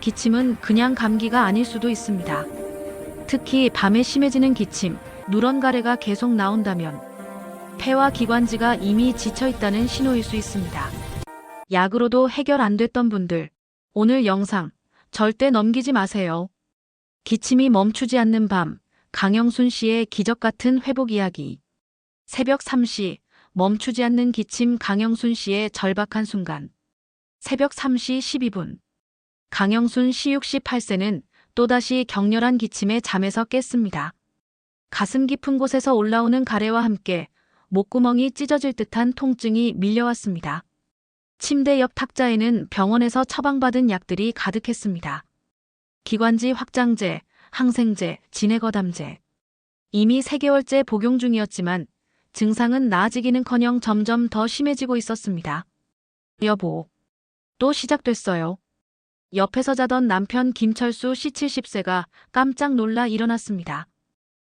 기침은 그냥 감기가 아닐 수도 있습니다. 특히 밤에 심해지는 기침, 누런 가래가 계속 나온다면 폐와 기관지가 이미 지쳐 있다는 신호일 수 있습니다. 약으로도 해결 안 됐던 분들, 오늘 영상 절대 넘기지 마세요. 기침이 멈추지 않는 밤, 강영순 씨의 기적 같은 회복 이야기. 새벽 3시, 멈추지 않는 기침 강영순 씨의 절박한 순간. 새벽 3시 12분. 강영순 씨 68세는 또다시 격렬한 기침에 잠에서 깼습니다. 가슴 깊은 곳에서 올라오는 가래와 함께 목구멍이 찢어질 듯한 통증이 밀려왔습니다. 침대 옆 탁자에는 병원에서 처방받은 약들이 가득했습니다. 기관지 확장제, 항생제, 진해거담제. 이미 3개월째 복용 중이었지만 증상은 나아지기는커녕 점점 더 심해지고 있었습니다. 여보, 또 시작됐어요. 옆에서 자던 남편 김철수 씨 70세가 깜짝 놀라 일어났습니다.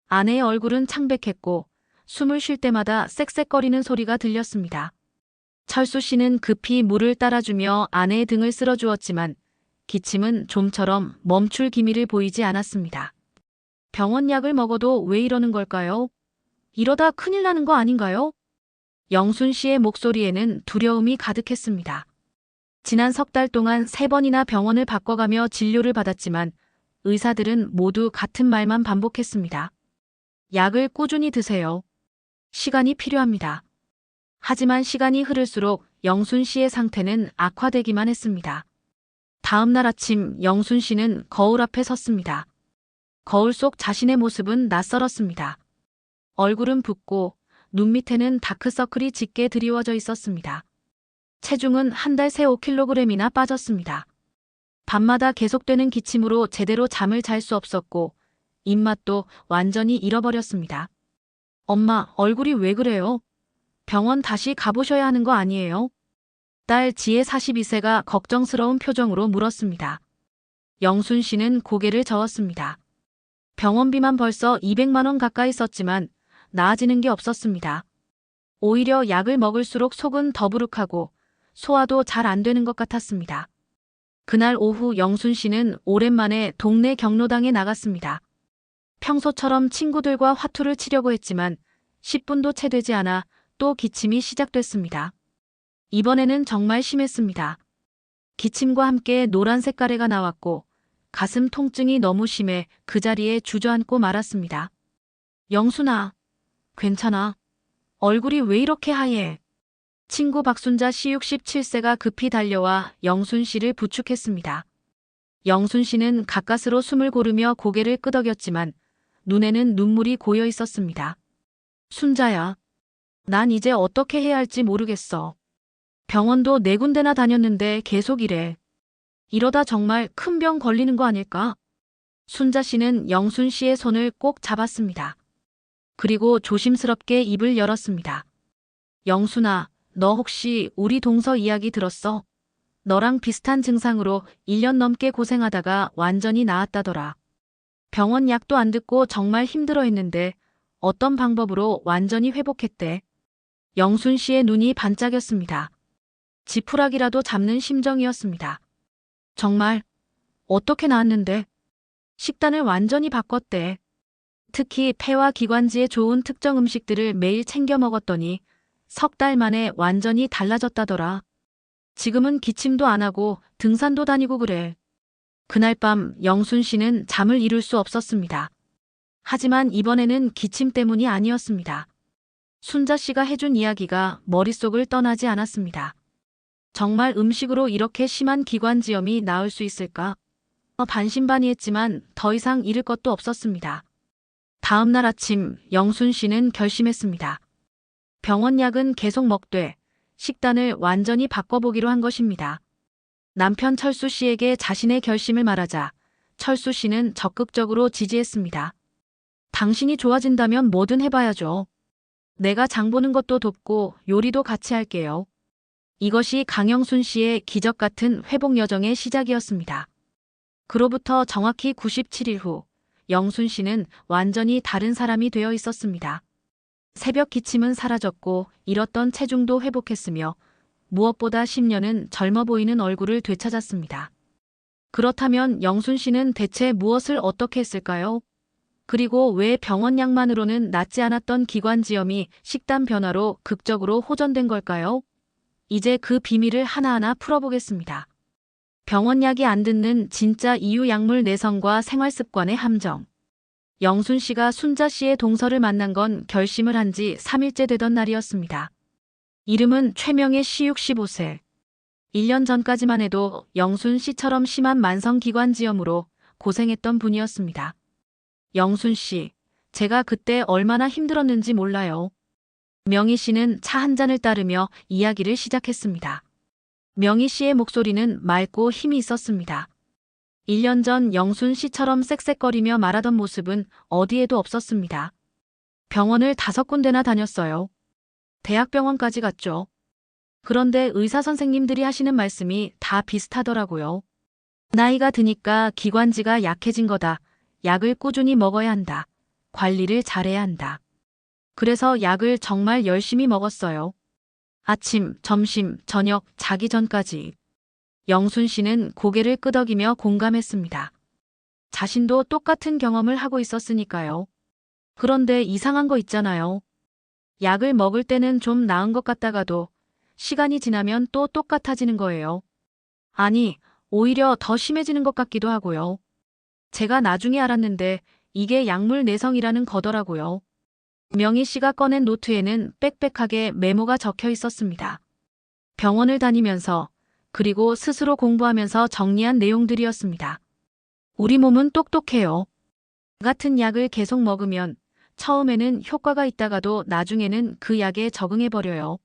아내의 얼굴은 창백했고 숨을 쉴 때마다 쌕쌕거리는 소리가 들렸습니다. 철수 씨는 급히 물을 따라주며 아내의 등을 쓸어주었지만 기침은 좀처럼 멈출 기미를 보이지 않았습니다. 병원 약을 먹어도 왜 이러는 걸까요? 이러다 큰일 나는 거 아닌가요? 영순 씨의 목소리에는 두려움이 가득했습니다. 지난 석 달 동안 3번이나 병원을 바꿔가며 진료를 받았지만 의사들은 모두 같은 말만 반복했습니다. 약을 꾸준히 드세요. 시간이 필요합니다. 하지만 시간이 흐를수록 영순 씨의 상태는 악화되기만 했습니다. 다음 날 아침 영순 씨는 거울 앞에 섰습니다. 거울 속 자신의 모습은 낯설었습니다. 얼굴은 붓고 눈 밑에는 다크서클이 짙게 드리워져 있었습니다. 체중은 한 달 새 5kg이나 빠졌습니다. 밤마다 계속되는 기침으로 제대로 잠을 잘 수 없었고 입맛도 완전히 잃어버렸습니다. 엄마, 얼굴이 왜 그래요? 병원 다시 가보셔야 하는 거 아니에요? 딸 지혜 42세가 걱정스러운 표정으로 물었습니다. 영순 씨는 고개를 저었습니다. 병원비만 벌써 200만 원 가까이 썼지만 나아지는 게 없었습니다. 오히려 약을 먹을수록 속은 더부룩하고 소화도 잘 안 되는 것 같았습니다. 그날 오후 영순 씨는 오랜만에 동네 경로당에 나갔습니다. 평소처럼 친구들과 화투를 치려고 했지만 10분도 채 되지 않아 또 기침이 시작됐습니다. 이번에는 정말 심했습니다. 기침과 함께 노란색 가래가 나왔고 가슴 통증이 너무 심해 그 자리에 주저앉고 말았습니다. 영순아, 괜찮아? 얼굴이 왜 이렇게 하얘? 친구 박순자 씨 67세가 급히 달려와 영순 씨를 부축했습니다. 영순 씨는 가까스로 숨을 고르며 고개를 끄덕였지만 눈에는 눈물이 고여 있었습니다. 순자야, 난 이제 어떻게 해야 할지 모르겠어. 병원도 4군데나 다녔는데 계속 이래. 이러다 정말 큰 병 걸리는 거 아닐까? 순자 씨는 영순 씨의 손을 꼭 잡았습니다. 그리고 조심스럽게 입을 열었습니다. 영순아, 너 혹시 우리 동서 이야기 들었어? 너랑 비슷한 증상으로 1년 넘게 고생하다가 완전히 나았다더라. 병원 약도 안 듣고 정말 힘들어했는데 어떤 방법으로 완전히 회복했대. 영순 씨의 눈이 반짝였습니다. 지푸라기라도 잡는 심정이었습니다. 정말? 어떻게 나았는데? 식단을 완전히 바꿨대. 특히 폐와 기관지에 좋은 특정 음식들을 매일 챙겨 먹었더니 석 달 만에 완전히 달라졌다더라. 지금은 기침도 안 하고 등산도 다니고 그래. 그날 밤 영순 씨는 잠을 이룰 수 없었습니다. 하지만 이번에는 기침 때문이 아니었습니다. 순자 씨가 해준 이야기가 머릿속을 떠나지 않았습니다. 정말 음식으로 이렇게 심한 기관지염이 나을 수 있을까? 반신반의했지만 더 이상 잃을 것도 없었습니다. 다음 날 아침 영순 씨는 결심했습니다. 병원 약은 계속 먹되 식단을 완전히 바꿔보기로 한 것입니다. 남편 철수 씨에게 자신의 결심을 말하자 철수 씨는 적극적으로 지지했습니다. 당신이 좋아진다면 뭐든 해봐야죠. 내가 장 보는 것도 돕고 요리도 같이 할게요. 이것이 강영순 씨의 기적 같은 회복 여정의 시작이었습니다. 그로부터 정확히 97일 후 영순 씨는 완전히 다른 사람이 되어 있었습니다. 새벽 기침은 사라졌고 잃었던 체중도 회복했으며 무엇보다 10년은 젊어 보이는 얼굴을 되찾았습니다. 그렇다면 영순 씨는 대체 무엇을 어떻게 했을까요? 그리고 왜 병원 약만으로는 낫지 않았던 기관지염이 식단 변화로 극적으로 호전된 걸까요? 이제 그 비밀을 하나하나 풀어보겠습니다. 병원 약이 안 듣는 진짜 이유 약물 내성과 생활 습관의 함정. 영순 씨가 순자 씨의 동서를 만난 건 결심을 한 지 3일째 되던 날이었습니다. 이름은 최명의 씨 65세. 1년 전까지만 해도 영순 씨처럼 심한 만성기관지염으로 고생했던 분이었습니다. 영순 씨, 제가 그때 얼마나 힘들었는지 몰라요. 명희 씨는 차 한 잔을 따르며 이야기를 시작했습니다. 명희 씨의 목소리는 맑고 힘이 있었습니다. 1년 전 영순 씨처럼 쌕쌕거리며 말하던 모습은 어디에도 없었습니다. 병원을 5군데나 다녔어요. 대학병원까지 갔죠. 그런데 의사 선생님들이 하시는 말씀이 다 비슷하더라고요. 나이가 드니까 기관지가 약해진 거다. 약을 꾸준히 먹어야 한다. 관리를 잘해야 한다. 그래서 약을 정말 열심히 먹었어요. 아침, 점심, 저녁, 자기 전까지. 영순 씨는 고개를 끄덕이며 공감했습니다. 자신도 똑같은 경험을 하고 있었으니까요. 그런데 이상한 거 있잖아요. 약을 먹을 때는 좀 나은 것 같다가도 시간이 지나면 또 똑같아지는 거예요. 아니, 오히려 더 심해지는 것 같기도 하고요. 제가 나중에 알았는데 이게 약물 내성이라는 거더라고요. 명희 씨가 꺼낸 노트에는 빽빽하게 메모가 적혀 있었습니다. 병원을 다니면서 그리고 스스로 공부하면서 정리한 내용들이었습니다. 우리 몸은 똑똑해요. 같은 약을 계속 먹으면 처음에는 효과가 있다가도 나중에는 그 약에 적응해버려요.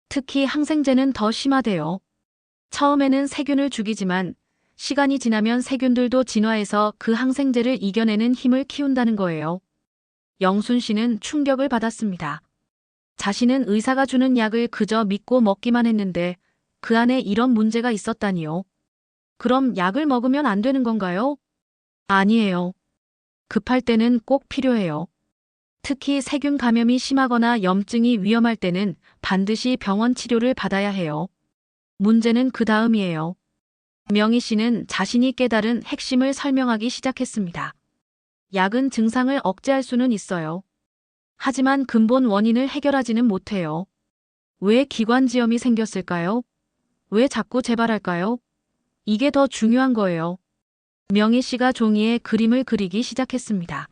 특히 항생제는 더 심하대요. 처음에는 세균을 죽이지만 시간이 지나면 세균들도 진화해서 그 항생제를 이겨내는 힘을 키운다는 거예요. 영순 씨는 충격을 받았습니다. 자신은 의사가 주는 약을 그저 믿고 먹기만 했는데 그 안에 이런 문제가 있었다니요. 그럼 약을 먹으면 안 되는 건가요? 아니에요. 급할 때는 꼭 필요해요. 특히 세균 감염이 심하거나 염증이 위험할 때는 반드시 병원 치료를 받아야 해요. 문제는 그 다음이에요. 명희 씨는 자신이 깨달은 핵심을 설명하기 시작했습니다. 약은 증상을 억제할 수는 있어요. 하지만 근본 원인을 해결하지는 못해요. 왜 기관지염이 생겼을까요? 왜 자꾸 재발할까요? 이게 더 중요한 거예요. 명희 씨가 종이에 그림을 그리기 시작했습니다.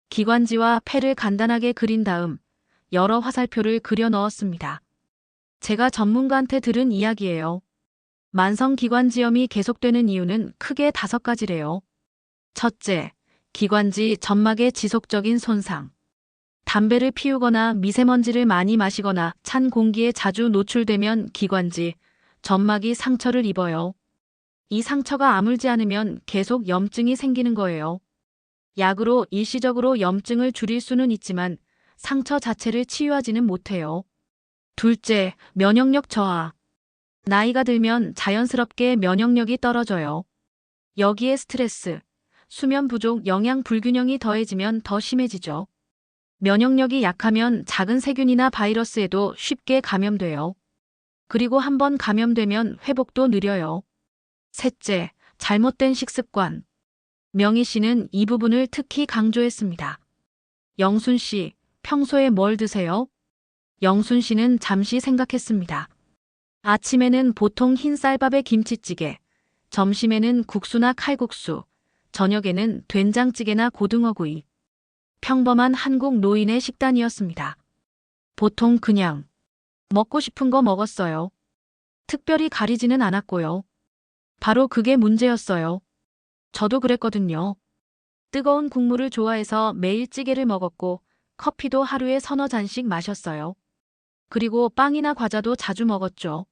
기관지와 폐를 간단하게 그린 다음 여러 화살표를 그려 넣었습니다. 제가 전문가한테 들은 이야기예요. 만성기관지염이 계속되는 이유는 크게 5가지래요. 첫째, 기관지 점막의 지속적인 손상. 담배를 피우거나 미세먼지를 많이 마시거나 찬 공기에 자주 노출되면 기관지, 점막이 상처를 입어요. 이 상처가 아물지 않으면 계속 염증이 생기는 거예요. 약으로 일시적으로 염증을 줄일 수는 있지만 상처 자체를 치유하지는 못해요. 둘째, 면역력 저하. 나이가 들면 자연스럽게 면역력이 떨어져요. 여기에 스트레스, 수면 부족, 영양 불균형이 더해지면 더 심해지죠. 면역력이 약하면 작은 세균이나 바이러스에도 쉽게 감염돼요. 그리고 한번 감염되면 회복도 느려요. 셋째, 잘못된 식습관. 명희 씨는 이 부분을 특히 강조했습니다. 영순 씨, 평소에 뭘 드세요? 영순 씨는 잠시 생각했습니다. 아침에는 보통 흰 쌀밥에 김치찌개, 점심에는 국수나 칼국수, 저녁에는 된장찌개나 고등어구이. 평범한 한국 노인의 식단이었습니다. 보통 그냥 먹고 싶은 거 먹었어요. 특별히 가리지는 않았고요. 바로 그게 문제였어요. 저도 그랬거든요. 뜨거운 국물을 좋아해서 매일 찌개를 먹었고 커피도 하루에 3~4잔씩 마셨어요. 그리고 빵이나 과자도 자주 먹었죠.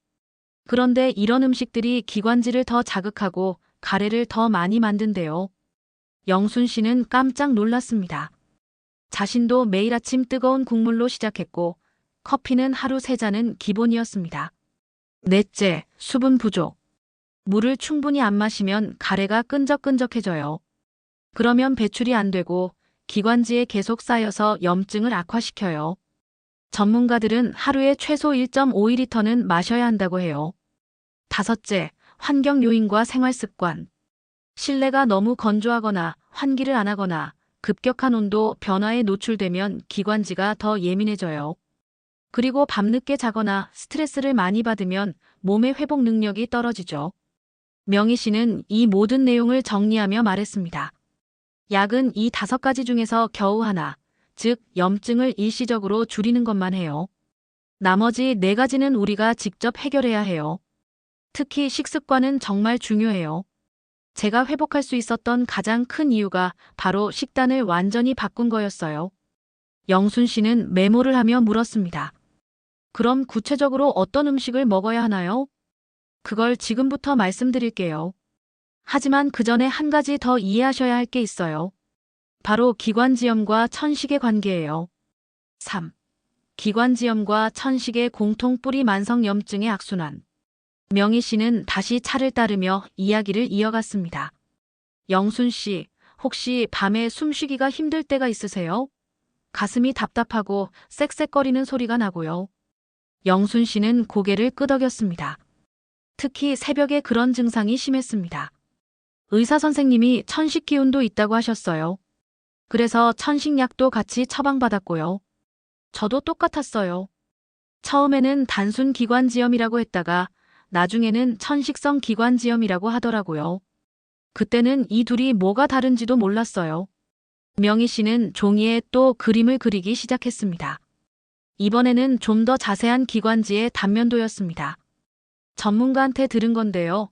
그런데 이런 음식들이 기관지를 더 자극하고 가래를 더 많이 만든대요. 영순 씨는 깜짝 놀랐습니다. 자신도 매일 아침 뜨거운 국물로 시작했고 커피는 하루 3잔은 기본이었습니다. 넷째, 수분 부족. 물을 충분히 안 마시면 가래가 끈적끈적해져요. 그러면 배출이 안 되고 기관지에 계속 쌓여서 염증을 악화시켜요. 전문가들은 하루에 최소 1.5리터는 마셔야 한다고 해요. 다섯째, 환경 요인과 생활 습관. 실내가 너무 건조하거나 환기를 안 하거나 급격한 온도 변화에 노출되면 기관지가 더 예민해져요. 그리고 밤늦게 자거나 스트레스를 많이 받으면 몸의 회복 능력이 떨어지죠. 명희 씨는 이 모든 내용을 정리하며 말했습니다. 약은 이 5가지 중에서 겨우 하나, 즉 염증을 일시적으로 줄이는 것만 해요. 나머지 4가지는 우리가 직접 해결해야 해요. 특히 식습관은 정말 중요해요. 제가 회복할 수 있었던 가장 큰 이유가 바로 식단을 완전히 바꾼 거였어요. 영순 씨는 메모를 하며 물었습니다. 그럼 구체적으로 어떤 음식을 먹어야 하나요? 그걸 지금부터 말씀드릴게요. 하지만 그 전에 한 가지 더 이해하셔야 할 게 있어요. 바로 기관지염과 천식의 관계예요. 3. 기관지염과 천식의 공통 뿌리 만성염증의 악순환. 명희 씨는 다시 차를 따르며 이야기를 이어갔습니다. 영순 씨, 혹시 밤에 숨쉬기가 힘들 때가 있으세요? 가슴이 답답하고 쌕쌕거리는 소리가 나고요. 영순 씨는 고개를 끄덕였습니다. 특히 새벽에 그런 증상이 심했습니다. 의사 선생님이 천식 기운도 있다고 하셨어요. 그래서 천식약도 같이 처방받았고요. 저도 똑같았어요. 처음에는 단순 기관지염이라고 했다가 나중에는 천식성 기관지염이라고 하더라고요. 그때는 이 둘이 뭐가 다른지도 몰랐어요. 명희 씨는 종이에 또 그림을 그리기 시작했습니다. 이번에는 좀 더 자세한 기관지의 단면도였습니다. 전문가한테 들은 건데요.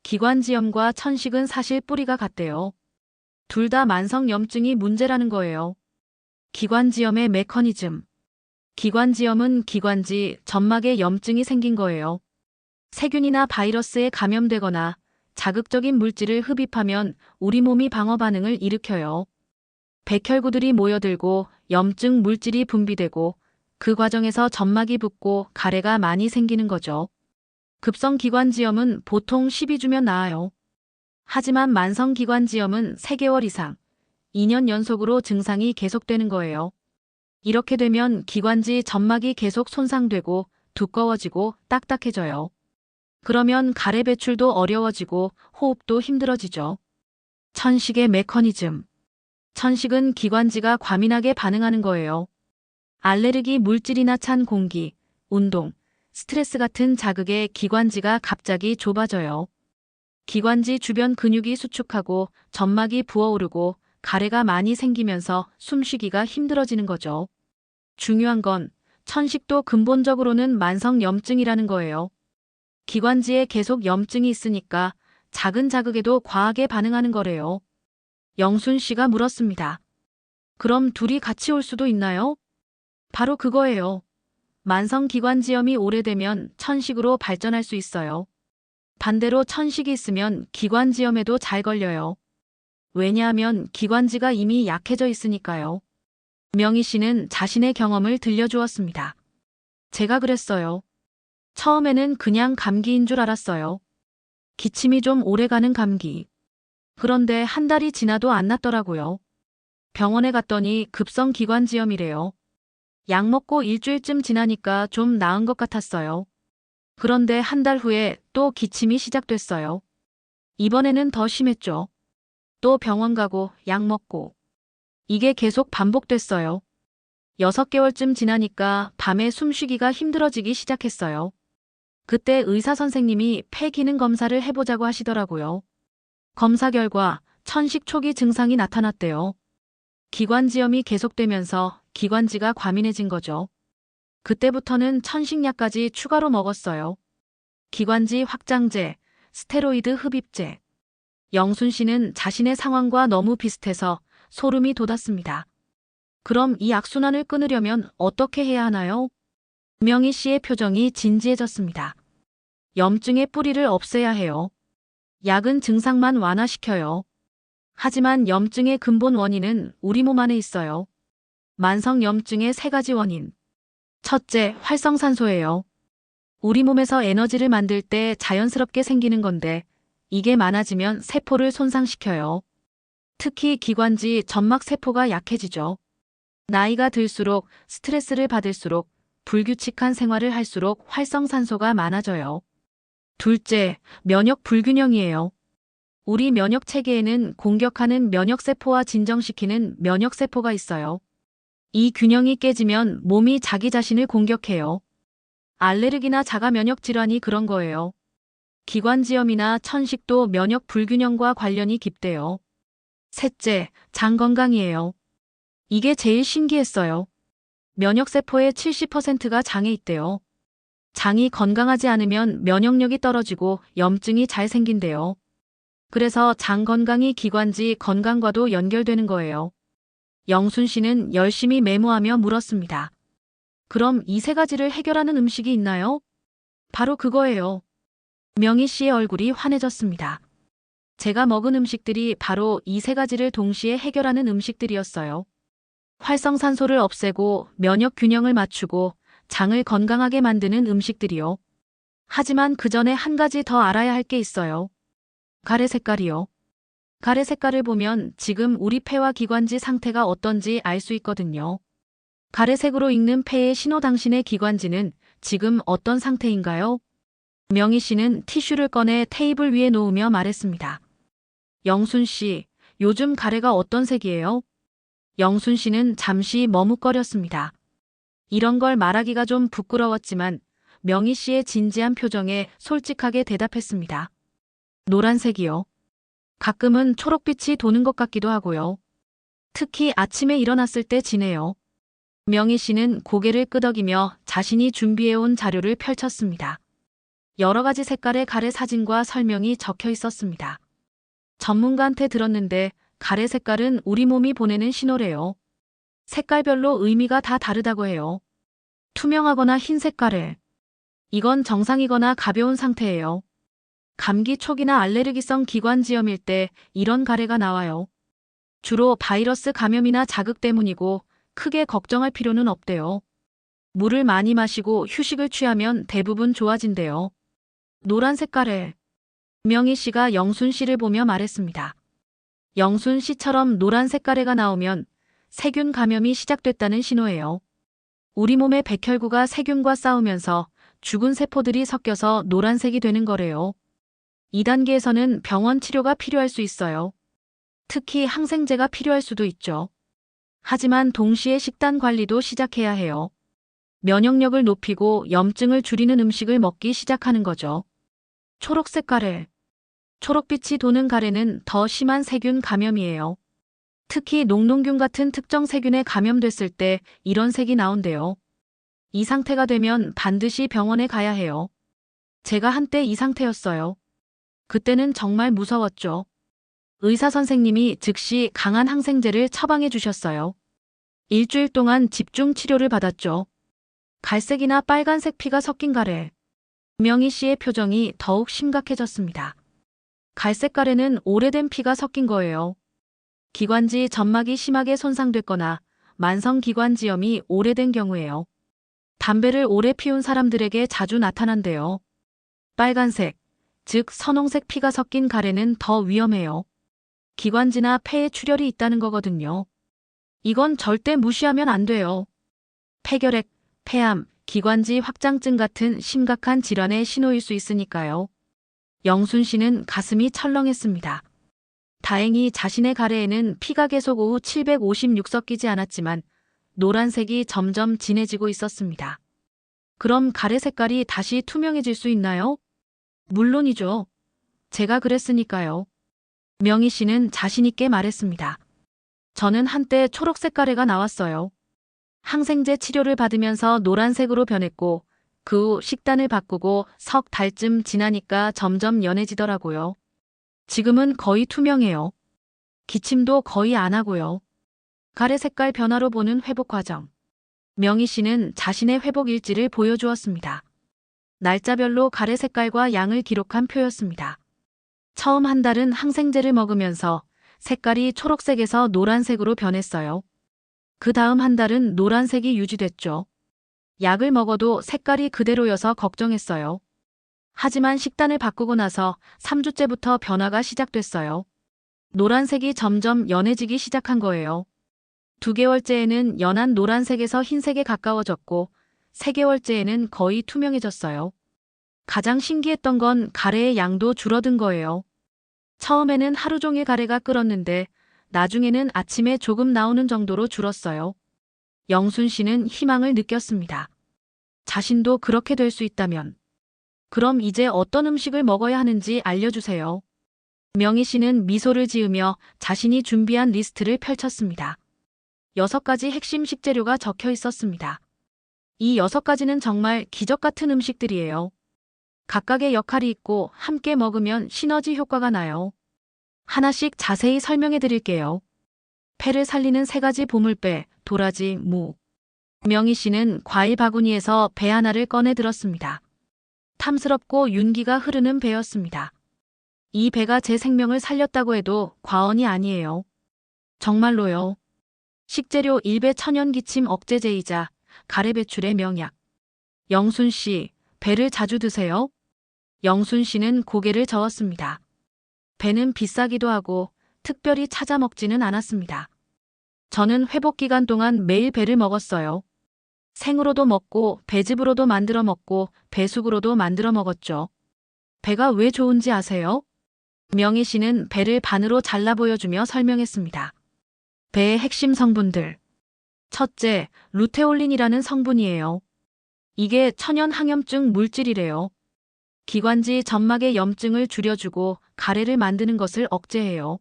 기관지염과 천식은 사실 뿌리가 같대요. 둘 다 만성염증이 문제라는 거예요. 기관지염의 메커니즘. 기관지염은 기관지, 점막에 염증이 생긴 거예요. 세균이나 바이러스에 감염되거나 자극적인 물질을 흡입하면 우리 몸이 방어 반응을 일으켜요. 백혈구들이 모여들고 염증 물질이 분비되고 그 과정에서 점막이 붓고 가래가 많이 생기는 거죠. 급성 기관지염은 보통 12주면 나아요. 하지만 만성 기관지염은 3개월 이상, 2년 연속으로 증상이 계속되는 거예요. 이렇게 되면 기관지 점막이 계속 손상되고 두꺼워지고 딱딱해져요. 그러면 가래 배출도 어려워지고 호흡도 힘들어지죠. 천식의 메커니즘. 천식은 기관지가 과민하게 반응하는 거예요. 알레르기 물질이나 찬 공기, 운동, 스트레스 같은 자극에 기관지가 갑자기 좁아져요. 기관지 주변 근육이 수축하고 점막이 부어오르고 가래가 많이 생기면서 숨쉬기가 힘들어지는 거죠. 중요한 건 천식도 근본적으로는 만성염증이라는 거예요. 기관지에 계속 염증이 있으니까 작은 자극에도 과하게 반응하는 거래요. 영순 씨가 물었습니다. 그럼 둘이 같이 올 수도 있나요? 바로 그거예요. 만성 기관지염이 오래되면 천식으로 발전할 수 있어요. 반대로 천식이 있으면 기관지염에도 잘 걸려요. 왜냐하면 기관지가 이미 약해져 있으니까요. 명희 씨는 자신의 경험을 들려주었습니다. 제가 그랬어요. 처음에는 그냥 감기인 줄 알았어요. 기침이 좀 오래가는 감기. 그런데 한 달이 지나도 안 낫더라고요. 병원에 갔더니 급성 기관지염이래요. 약 먹고 일주일쯤 지나니까 좀 나은 것 같았어요. 그런데 한 달 후에 또 기침이 시작됐어요. 이번에는 더 심했죠. 또 병원 가고 약 먹고. 이게 계속 반복됐어요. 6개월쯤 지나니까 밤에 숨쉬기가 힘들어지기 시작했어요. 그때 의사 선생님이 폐 기능 검사를 해보자고 하시더라고요. 검사 결과 천식 초기 증상이 나타났대요. 기관지염이 계속되면서 기관지가 과민해진 거죠. 그때부터는 천식약까지 추가로 먹었어요. 기관지 확장제, 스테로이드 흡입제. 영순 씨는 자신의 상황과 너무 비슷해서 소름이 돋았습니다. 그럼 이 악순환을 끊으려면 어떻게 해야 하나요? 명희 씨의 표정이 진지해졌습니다. 염증의 뿌리를 없애야 해요. 약은 증상만 완화시켜요. 하지만 염증의 근본 원인은 우리 몸 안에 있어요. 만성 염증의 3가지 원인. 첫째, 활성산소예요. 우리 몸에서 에너지를 만들 때 자연스럽게 생기는 건데 이게 많아지면 세포를 손상시켜요. 특히 기관지 점막 세포가 약해지죠. 나이가 들수록 스트레스를 받을수록 불규칙한 생활을 할수록 활성산소가 많아져요. 둘째, 면역 불균형이에요. 우리 면역 체계에는 공격하는 면역세포와 진정시키는 면역세포가 있어요. 이 균형이 깨지면 몸이 자기 자신을 공격해요. 알레르기나 자가 면역 질환이 그런 거예요. 기관지염이나 천식도 면역 불균형과 관련이 깊대요. 셋째, 장 건강이에요. 이게 제일 신기했어요. 면역세포의 70%가 장에 있대요. 장이 건강하지 않으면 면역력이 떨어지고 염증이 잘 생긴대요. 그래서 장 건강이 기관지 건강과도 연결되는 거예요. 영순 씨는 열심히 메모하며 물었습니다. 그럼 이 세 가지를 해결하는 음식이 있나요? 바로 그거예요. 명희 씨의 얼굴이 환해졌습니다. 제가 먹은 음식들이 바로 이 세 가지를 동시에 해결하는 음식들이었어요. 활성산소를 없애고 면역 균형을 맞추고 장을 건강하게 만드는 음식들이요. 하지만 그 전에 한 가지 더 알아야 할 게 있어요. 가래 색깔이요. 가래 색깔을 보면 지금 우리 폐와 기관지 상태가 어떤지 알 수 있거든요. 가래색으로 읽는 폐의 신호 당신의 기관지는 지금 어떤 상태인가요? 명희 씨는 티슈를 꺼내 테이블 위에 놓으며 말했습니다. 영순 씨, 요즘 가래가 어떤 색이에요? 영순 씨는 잠시 머뭇거렸습니다. 이런 걸 말하기가 좀 부끄러웠지만 명희 씨의 진지한 표정에 솔직하게 대답했습니다. 노란색이요. 가끔은 초록빛이 도는 것 같기도 하고요. 특히 아침에 일어났을 때 진해요. 명희 씨는 고개를 끄덕이며 자신이 준비해온 자료를 펼쳤습니다. 여러 가지 색깔의 가래 사진과 설명이 적혀 있었습니다. 전문가한테 들었는데 가래 색깔은 우리 몸이 보내는 신호래요. 색깔별로 의미가 다 다르다고 해요. 투명하거나 흰색 가래. 이건 정상이거나 가벼운 상태예요. 감기 초기나 알레르기성 기관지염일 때 이런 가래가 나와요. 주로 바이러스 감염이나 자극 때문이고 크게 걱정할 필요는 없대요. 물을 많이 마시고 휴식을 취하면 대부분 좋아진대요. 노란색 가래. 명희 씨가 영순 씨를 보며 말했습니다. 영순 씨처럼 노란색 가래가 나오면 세균 감염이 시작됐다는 신호예요. 우리 몸의 백혈구가 세균과 싸우면서 죽은 세포들이 섞여서 노란색이 되는 거래요. 2단계에서는 병원 치료가 필요할 수 있어요. 특히 항생제가 필요할 수도 있죠. 하지만 동시에 식단 관리도 시작해야 해요. 면역력을 높이고 염증을 줄이는 음식을 먹기 시작하는 거죠. 초록색 가래. 초록빛이 도는 가래는 더 심한 세균 감염이에요. 특히 녹농균 같은 특정 세균에 감염됐을 때 이런 색이 나온대요. 이 상태가 되면 반드시 병원에 가야 해요. 제가 한때 이 상태였어요. 그때는 정말 무서웠죠. 의사 선생님이 즉시 강한 항생제를 처방해 주셨어요. 일주일 동안 집중 치료를 받았죠. 갈색이나 빨간색 피가 섞인 가래. 명희 씨의 표정이 더욱 심각해졌습니다. 갈색 가래는 오래된 피가 섞인 거예요. 기관지 점막이 심하게 손상됐거나 만성 기관지염이 오래된 경우예요. 담배를 오래 피운 사람들에게 자주 나타난대요. 빨간색, 즉 선홍색 피가 섞인 가래는 더 위험해요. 기관지나 폐에 출혈이 있다는 거거든요. 이건 절대 무시하면 안 돼요. 폐결핵, 폐암, 기관지 확장증 같은 심각한 질환의 신호일 수 있으니까요. 영순 씨는 가슴이 철렁했습니다. 다행히 자신의 가래에는 피가 계속 오후 756 섞이지 않았지만 노란색이 점점 진해지고 있었습니다. 그럼 가래 색깔이 다시 투명해질 수 있나요? 물론이죠. 제가 그랬으니까요. 명희 씨는 자신 있게 말했습니다. 저는 한때 초록색 가래가 나왔어요. 항생제 치료를 받으면서 노란색으로 변했고 그 후 식단을 바꾸고 석 달쯤 지나니까 점점 연해지더라고요. 지금은 거의 투명해요. 기침도 거의 안 하고요. 가래 색깔 변화로 보는 회복 과정. 명희 씨는 자신의 회복 일지를 보여주었습니다. 날짜별로 가래 색깔과 양을 기록한 표였습니다. 처음 한 달은 항생제를 먹으면서 색깔이 초록색에서 노란색으로 변했어요. 그 다음 한 달은 노란색이 유지됐죠. 약을 먹어도 색깔이 그대로여서 걱정했어요. 하지만 식단을 바꾸고 나서 3주째부터 변화가 시작됐어요. 노란색이 점점 연해지기 시작한 거예요. 2개월째에는 연한 노란색에서 흰색에 가까워졌고 3개월째에는 거의 투명해졌어요. 가장 신기했던 건 가래의 양도 줄어든 거예요. 처음에는 하루 종일 가래가 끓었는데 나중에는 아침에 조금 나오는 정도로 줄었어요. 영순 씨는 희망을 느꼈습니다. 자신도 그렇게 될 수 있다면 그럼 이제 어떤 음식을 먹어야 하는지 알려주세요. 명희 씨는 미소를 지으며 자신이 준비한 리스트를 펼쳤습니다. 6가지 핵심 식재료가 적혀 있었습니다. 이 6가지는 정말 기적 같은 음식들이에요. 각각의 역할이 있고 함께 먹으면 시너지 효과가 나요. 하나씩 자세히 설명해 드릴게요. 폐를 살리는 3가지 보물배, 도라지, 무. 명희 씨는 과일 바구니에서 배 하나를 꺼내 들었습니다. 탐스럽고 윤기가 흐르는 배였습니다. 이 배가 제 생명을 살렸다고 해도 과언이 아니에요. 정말로요. 식재료 1배 천연기침 억제제이자 가래배출의 명약. 영순 씨, 배를 자주 드세요? 영순 씨는 고개를 저었습니다. 배는 비싸기도 하고 특별히 찾아 먹지는 않았습니다. 저는 회복 기간 동안 매일 배를 먹었어요. 생으로도 먹고 배즙으로도 만들어 먹고 배숙으로도 만들어 먹었죠. 배가 왜 좋은지 아세요? 명희 씨는 배를 반으로 잘라 보여주며 설명했습니다. 배의 핵심 성분들. 첫째, 루테올린이라는 성분이에요. 이게 천연 항염증 물질이래요. 기관지 점막의 염증을 줄여주고 가래를 만드는 것을 억제해요.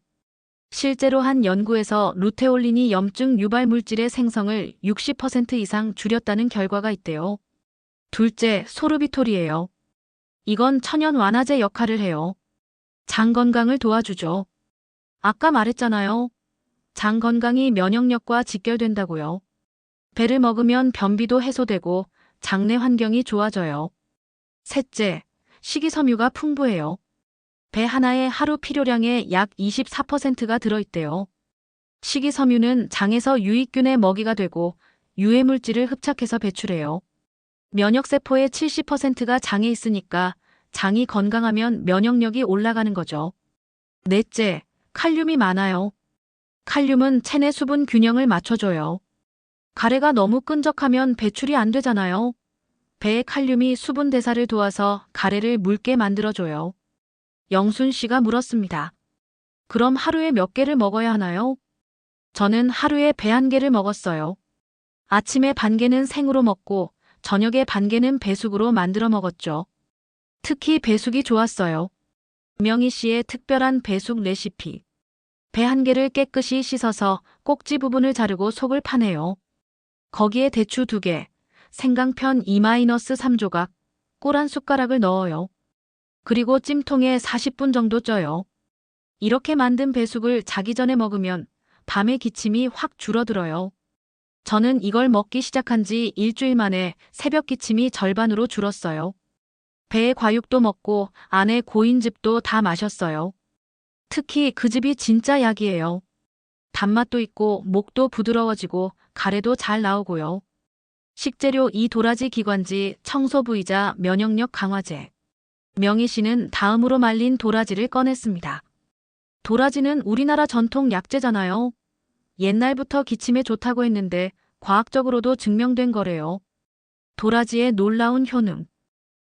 실제로 한 연구에서 루테올린이 염증 유발 물질의 생성을 60% 이상 줄였다는 결과가 있대요. 둘째, 소르비톨이에요. 이건 천연 완화제 역할을 해요. 장 건강을 도와주죠. 아까 말했잖아요. 장 건강이 면역력과 직결된다고요. 배를 먹으면 변비도 해소되고 장내 환경이 좋아져요. 셋째, 식이섬유가 풍부해요. 배 하나에 하루 필요량의 약 24%가 들어있대요. 식이섬유는 장에서 유익균의 먹이가 되고 유해물질을 흡착해서 배출해요. 면역세포의 70%가 장에 있으니까 장이 건강하면 면역력이 올라가는 거죠. 넷째, 칼륨이 많아요. 칼륨은 체내 수분 균형을 맞춰줘요. 가래가 너무 끈적하면 배출이 안 되잖아요. 배의 칼륨이 수분 대사를 도와서 가래를 묽게 만들어줘요. 영순 씨가 물었습니다. 그럼 하루에 몇 개를 먹어야 하나요? 저는 하루에 배 1개를 먹었어요. 아침에 반 개는 생으로 먹고 저녁에 반 개는 배숙으로 만들어 먹었죠. 특히 배숙이 좋았어요. 명희 씨의 특별한 배숙 레시피. 배 1개를 깨끗이 씻어서 꼭지 부분을 자르고 속을 파내요. 거기에 대추 2개, 생강편 2-3조각, 꿀 1숟가락을 넣어요. 그리고 찜통에 40분 정도 쪄요. 이렇게 만든 배숙을 자기 전에 먹으면 밤의 기침이 확 줄어들어요. 저는 이걸 먹기 시작한 지 일주일 만에 새벽 기침이 절반으로 줄었어요. 배의 과육도 먹고 안에 고인즙도 다 마셨어요. 특히 그 즙이 진짜 약이에요. 단맛도 있고 목도 부드러워지고 가래도 잘 나오고요. 식재료 이 도라지 기관지 청소 부위자 면역력 강화제. 명희 씨는 다음으로 말린 도라지를 꺼냈습니다. 도라지는 우리나라 전통 약재잖아요. 옛날부터 기침에 좋다고 했는데 과학적으로도 증명된 거래요. 도라지의 놀라운 효능.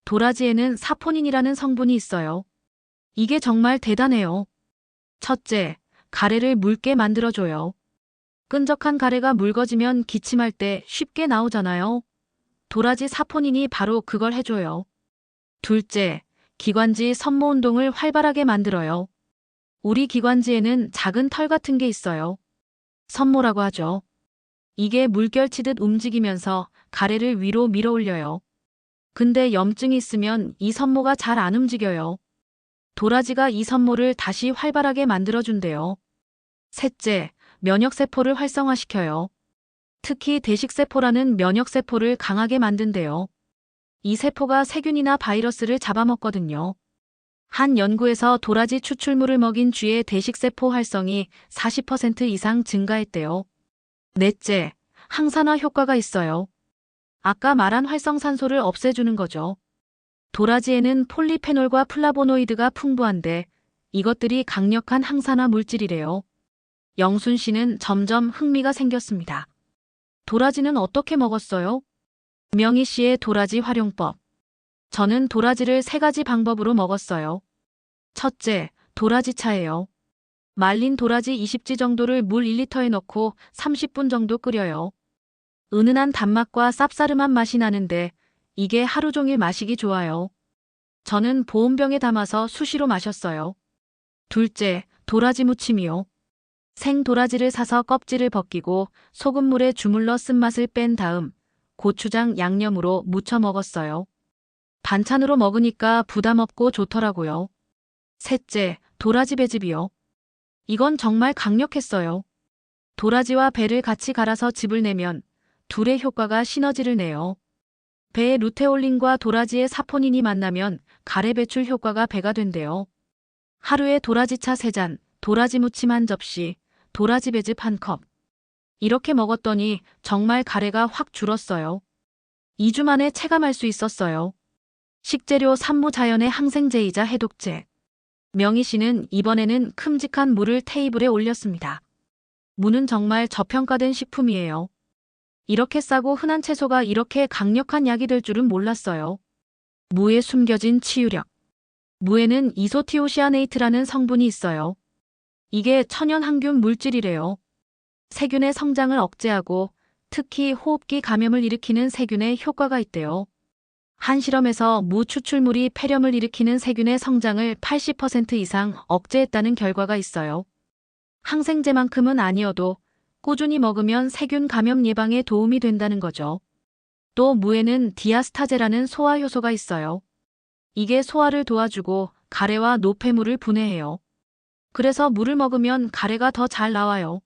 도라지에는 사포닌이라는 성분이 있어요. 이게 정말 대단해요. 첫째, 가래를 묽게 만들어줘요. 끈적한 가래가 묽어지면 기침할 때 쉽게 나오잖아요. 도라지 사포닌이 바로 그걸 해줘요. 둘째, 기관지 섬모 운동을 활발하게 만들어요. 우리 기관지에는 작은 털 같은 게 있어요. 섬모라고 하죠. 이게 물결치듯 움직이면서 가래를 위로 밀어 올려요. 근데 염증이 있으면 이 섬모가 잘 안 움직여요. 도라지가 이 섬모를 다시 활발하게 만들어준대요. 셋째, 면역세포를 활성화시켜요. 특히 대식세포라는 면역세포를 강하게 만든대요. 이 세포가 세균이나 바이러스를 잡아먹거든요. 한 연구에서 도라지 추출물을 먹인 쥐의 대식세포 활성이 40% 이상 증가했대요. 넷째, 항산화 효과가 있어요. 아까 말한 활성산소를 없애주는 거죠. 도라지에는 폴리페놀과 플라보노이드가 풍부한데 이것들이 강력한 항산화 물질이래요. 영순 씨는 점점 흥미가 생겼습니다. 도라지는 어떻게 먹었어요? 명희 씨의 도라지 활용법. 저는 도라지를 3가지 방법으로 먹었어요. 첫째, 도라지차예요. 말린 도라지 20지 정도를 물 1리터에 넣고 30분 정도 끓여요. 은은한 단맛과 쌉싸름한 맛이 나는데 이게 하루 종일 마시기 좋아요. 저는 보온병에 담아서 수시로 마셨어요. 둘째, 도라지 무침이요. 생 도라지를 사서 껍질을 벗기고 소금물에 주물러 쓴맛을 뺀 다음 고추장 양념으로 무쳐 먹었어요. 반찬으로 먹으니까 부담 없고 좋더라고요. 셋째, 도라지 배즙이요. 이건 정말 강력했어요. 도라지와 배를 같이 갈아서 즙을 내면 둘의 효과가 시너지를 내요. 배의 루테올린과 도라지의 사포닌이 만나면 가래 배출 효과가 배가 된대요. 하루에 도라지차 3잔, 도라지 무침 1접시, 도라지 배즙 1컵. 이렇게 먹었더니 정말 가래가 확 줄었어요. 2주 만에 체감할 수 있었어요. 식재료 산무자연의 항생제이자 해독제. 명희 씨는 이번에는 큼직한 무를 테이블에 올렸습니다. 무는 정말 저평가된 식품이에요. 이렇게 싸고 흔한 채소가 이렇게 강력한 약이 될 줄은 몰랐어요. 무에 숨겨진 치유력. 무에는 이소티오시아네이트라는 성분이 있어요. 이게 천연 항균 물질이래요. 세균의 성장을 억제하고 특히 호흡기 감염을 일으키는 세균에 효과가 있대요. 한 실험에서 무 추출물이 폐렴을 일으키는 세균의 성장을 80% 이상 억제했다는 결과가 있어요. 항생제만큼은 아니어도 꾸준히 먹으면 세균 감염 예방에 도움이 된다는 거죠. 또 무에는 디아스타제라는 소화 효소가 있어요. 이게 소화를 도와주고 가래와 노폐물을 분해해요. 그래서 무를 먹으면 가래가 더 잘 나와요.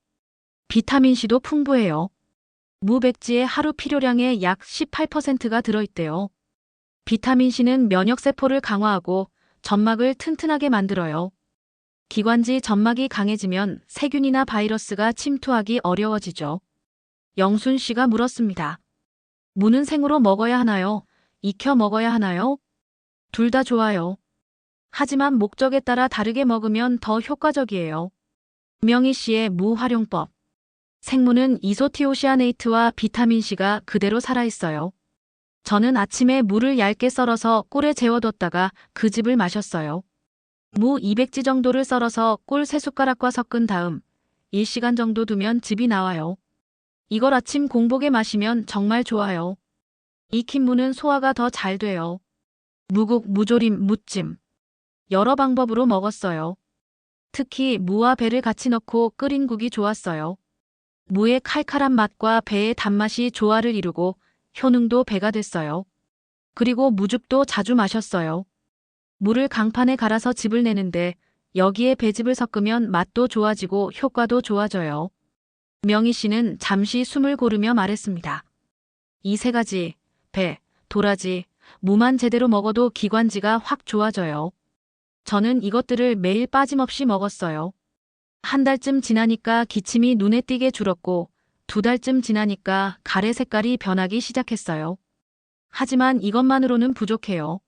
비타민C도 풍부해요. 무 백지의 하루 필요량의 약 18%가 들어있대요. 비타민C는 면역세포를 강화하고 점막을 튼튼하게 만들어요. 기관지 점막이 강해지면 세균이나 바이러스가 침투하기 어려워지죠. 영순 씨가 물었습니다. 무는 생으로 먹어야 하나요? 익혀 먹어야 하나요? 둘 다 좋아요. 하지만 목적에 따라 다르게 먹으면 더 효과적이에요. 명희 씨의 무 활용법. 생무는 이소티오시아네이트와 비타민C가 그대로 살아있어요. 저는 아침에 무를 얇게 썰어서 꿀에 재워뒀다가 그 즙을 마셨어요. 무 200지 정도를 썰어서 꿀 3숟가락과 섞은 다음 1시간 정도 두면 즙이 나와요. 이걸 아침 공복에 마시면 정말 좋아요. 익힌 무는 소화가 더 잘 돼요. 무국, 무조림, 무찜. 여러 방법으로 먹었어요. 특히 무와 배를 같이 넣고 끓인 국이 좋았어요. 무의 칼칼한 맛과 배의 단맛이 조화를 이루고 효능도 배가 됐어요. 그리고 무즙도 자주 마셨어요. 무를 강판에 갈아서 즙을 내는데 여기에 배즙을 섞으면 맛도 좋아지고 효과도 좋아져요. 명희 씨는 잠시 숨을 고르며 말했습니다. 이 3가지, 배, 도라지, 무만 제대로 먹어도 기관지가 확 좋아져요. 저는 이것들을 매일 빠짐없이 먹었어요. 한 달쯤 지나니까 기침이 눈에 띄게 줄었고 2달쯤 지나니까 가래 색깔이 변하기 시작했어요. 하지만 이것만으로는 부족해요.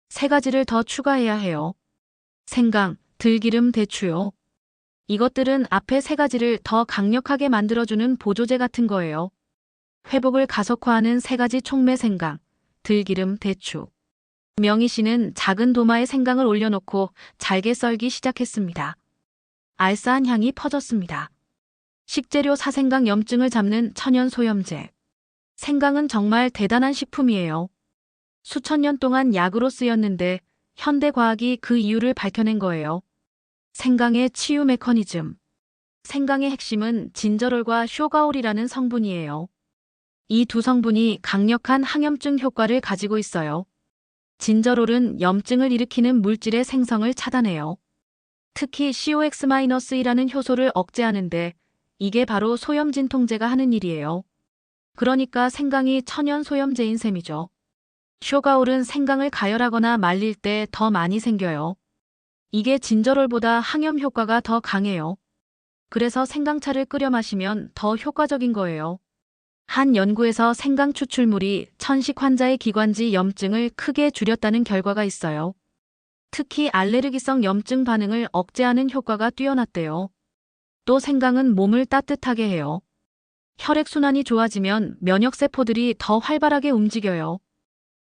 3가지를 더 추가해야 해요. 생강, 들기름, 대추요. 이것들은 앞에 3가지를 더 강력하게 만들어주는 보조제 같은 거예요. 회복을 가속화하는 3가지 촉매 생강, 들기름, 대추. 명희 씨는 작은 도마에 생강을 올려놓고 잘게 썰기 시작했습니다. 알싸한 향이 퍼졌습니다. 식재료 사생강 염증을 잡는 천연 소염제. 생강은 정말 대단한 식품이에요. 수천 년 동안 약으로 쓰였는데 현대 과학이 그 이유를 밝혀낸 거예요. 생강의 치유 메커니즘. 생강의 핵심은 진저롤과 쇼가올이라는 성분이에요. 이 두 성분이 강력한 항염증 효과를 가지고 있어요. 진저롤은 염증을 일으키는 물질의 생성을 차단해요. 특히 COX-1이라는 효소를 억제하는데 이게 바로 소염 진통제가 하는 일이에요. 그러니까 생강이 천연 소염제인 셈이죠. 쇼가올은 생강을 가열하거나 말릴 때 더 많이 생겨요. 이게 진저롤보다 항염 효과가 더 강해요. 그래서 생강차를 끓여 마시면 더 효과적인 거예요. 한 연구에서 생강 추출물이 천식 환자의 기관지 염증을 크게 줄였다는 결과가 있어요. 특히 알레르기성 염증 반응을 억제하는 효과가 뛰어났대요. 또 생강은 몸을 따뜻하게 해요. 혈액순환이 좋아지면 면역세포들이 더 활발하게 움직여요.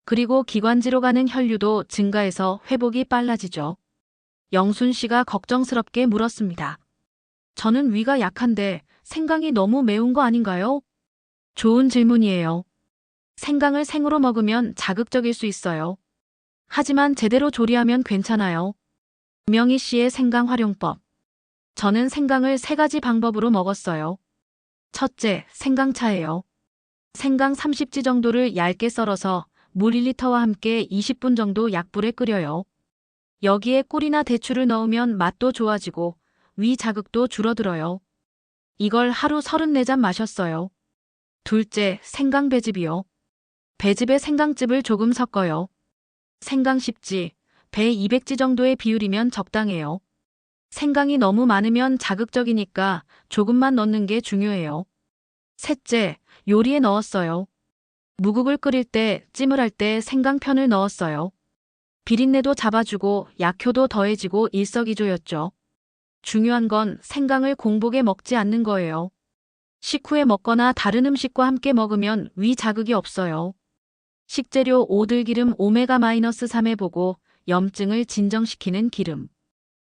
그리고 기관지로 가는 혈류도 증가해서 회복이 빨라지죠. 영순 씨가 걱정스럽게 물었습니다. 저는 위가 약한데 생강이 너무 매운 거 아닌가요? 좋은 질문이에요. 생강을 생으로 먹으면 자극적일 수 있어요. 하지만 제대로 조리하면 괜찮아요. 명희 씨의 생강 활용법. 저는 생강을 3가지 방법으로 먹었어요. 첫째, 생강차예요. 생강 30지 정도를 얇게 썰어서 물 1리터와 함께 20분 정도 약불에 끓여요. 여기에 꿀이나 대추를 넣으면 맛도 좋아지고 위 자극도 줄어들어요. 이걸 하루 34잔 마셨어요. 둘째, 생강 배즙이요. 배즙에 생강즙을 조금 섞어요. 생강 10지, 배 200지 정도의 비율이면 적당해요. 생강이 너무 많으면 자극적이니까 조금만 넣는 게 중요해요. 셋째, 요리에 넣었어요. 묵국을 끓일 때, 찜을 할 때 생강편을 넣었어요. 비린내도 잡아주고 약효도 더해지고 일석이조였죠. 중요한 건 생강을 공복에 먹지 않는 거예요. 식후에 먹거나 다른 음식과 함께 먹으면 위 자극이 없어요. 식재료 오들기름 오메가-3에 보고 염증을 진정시키는 기름.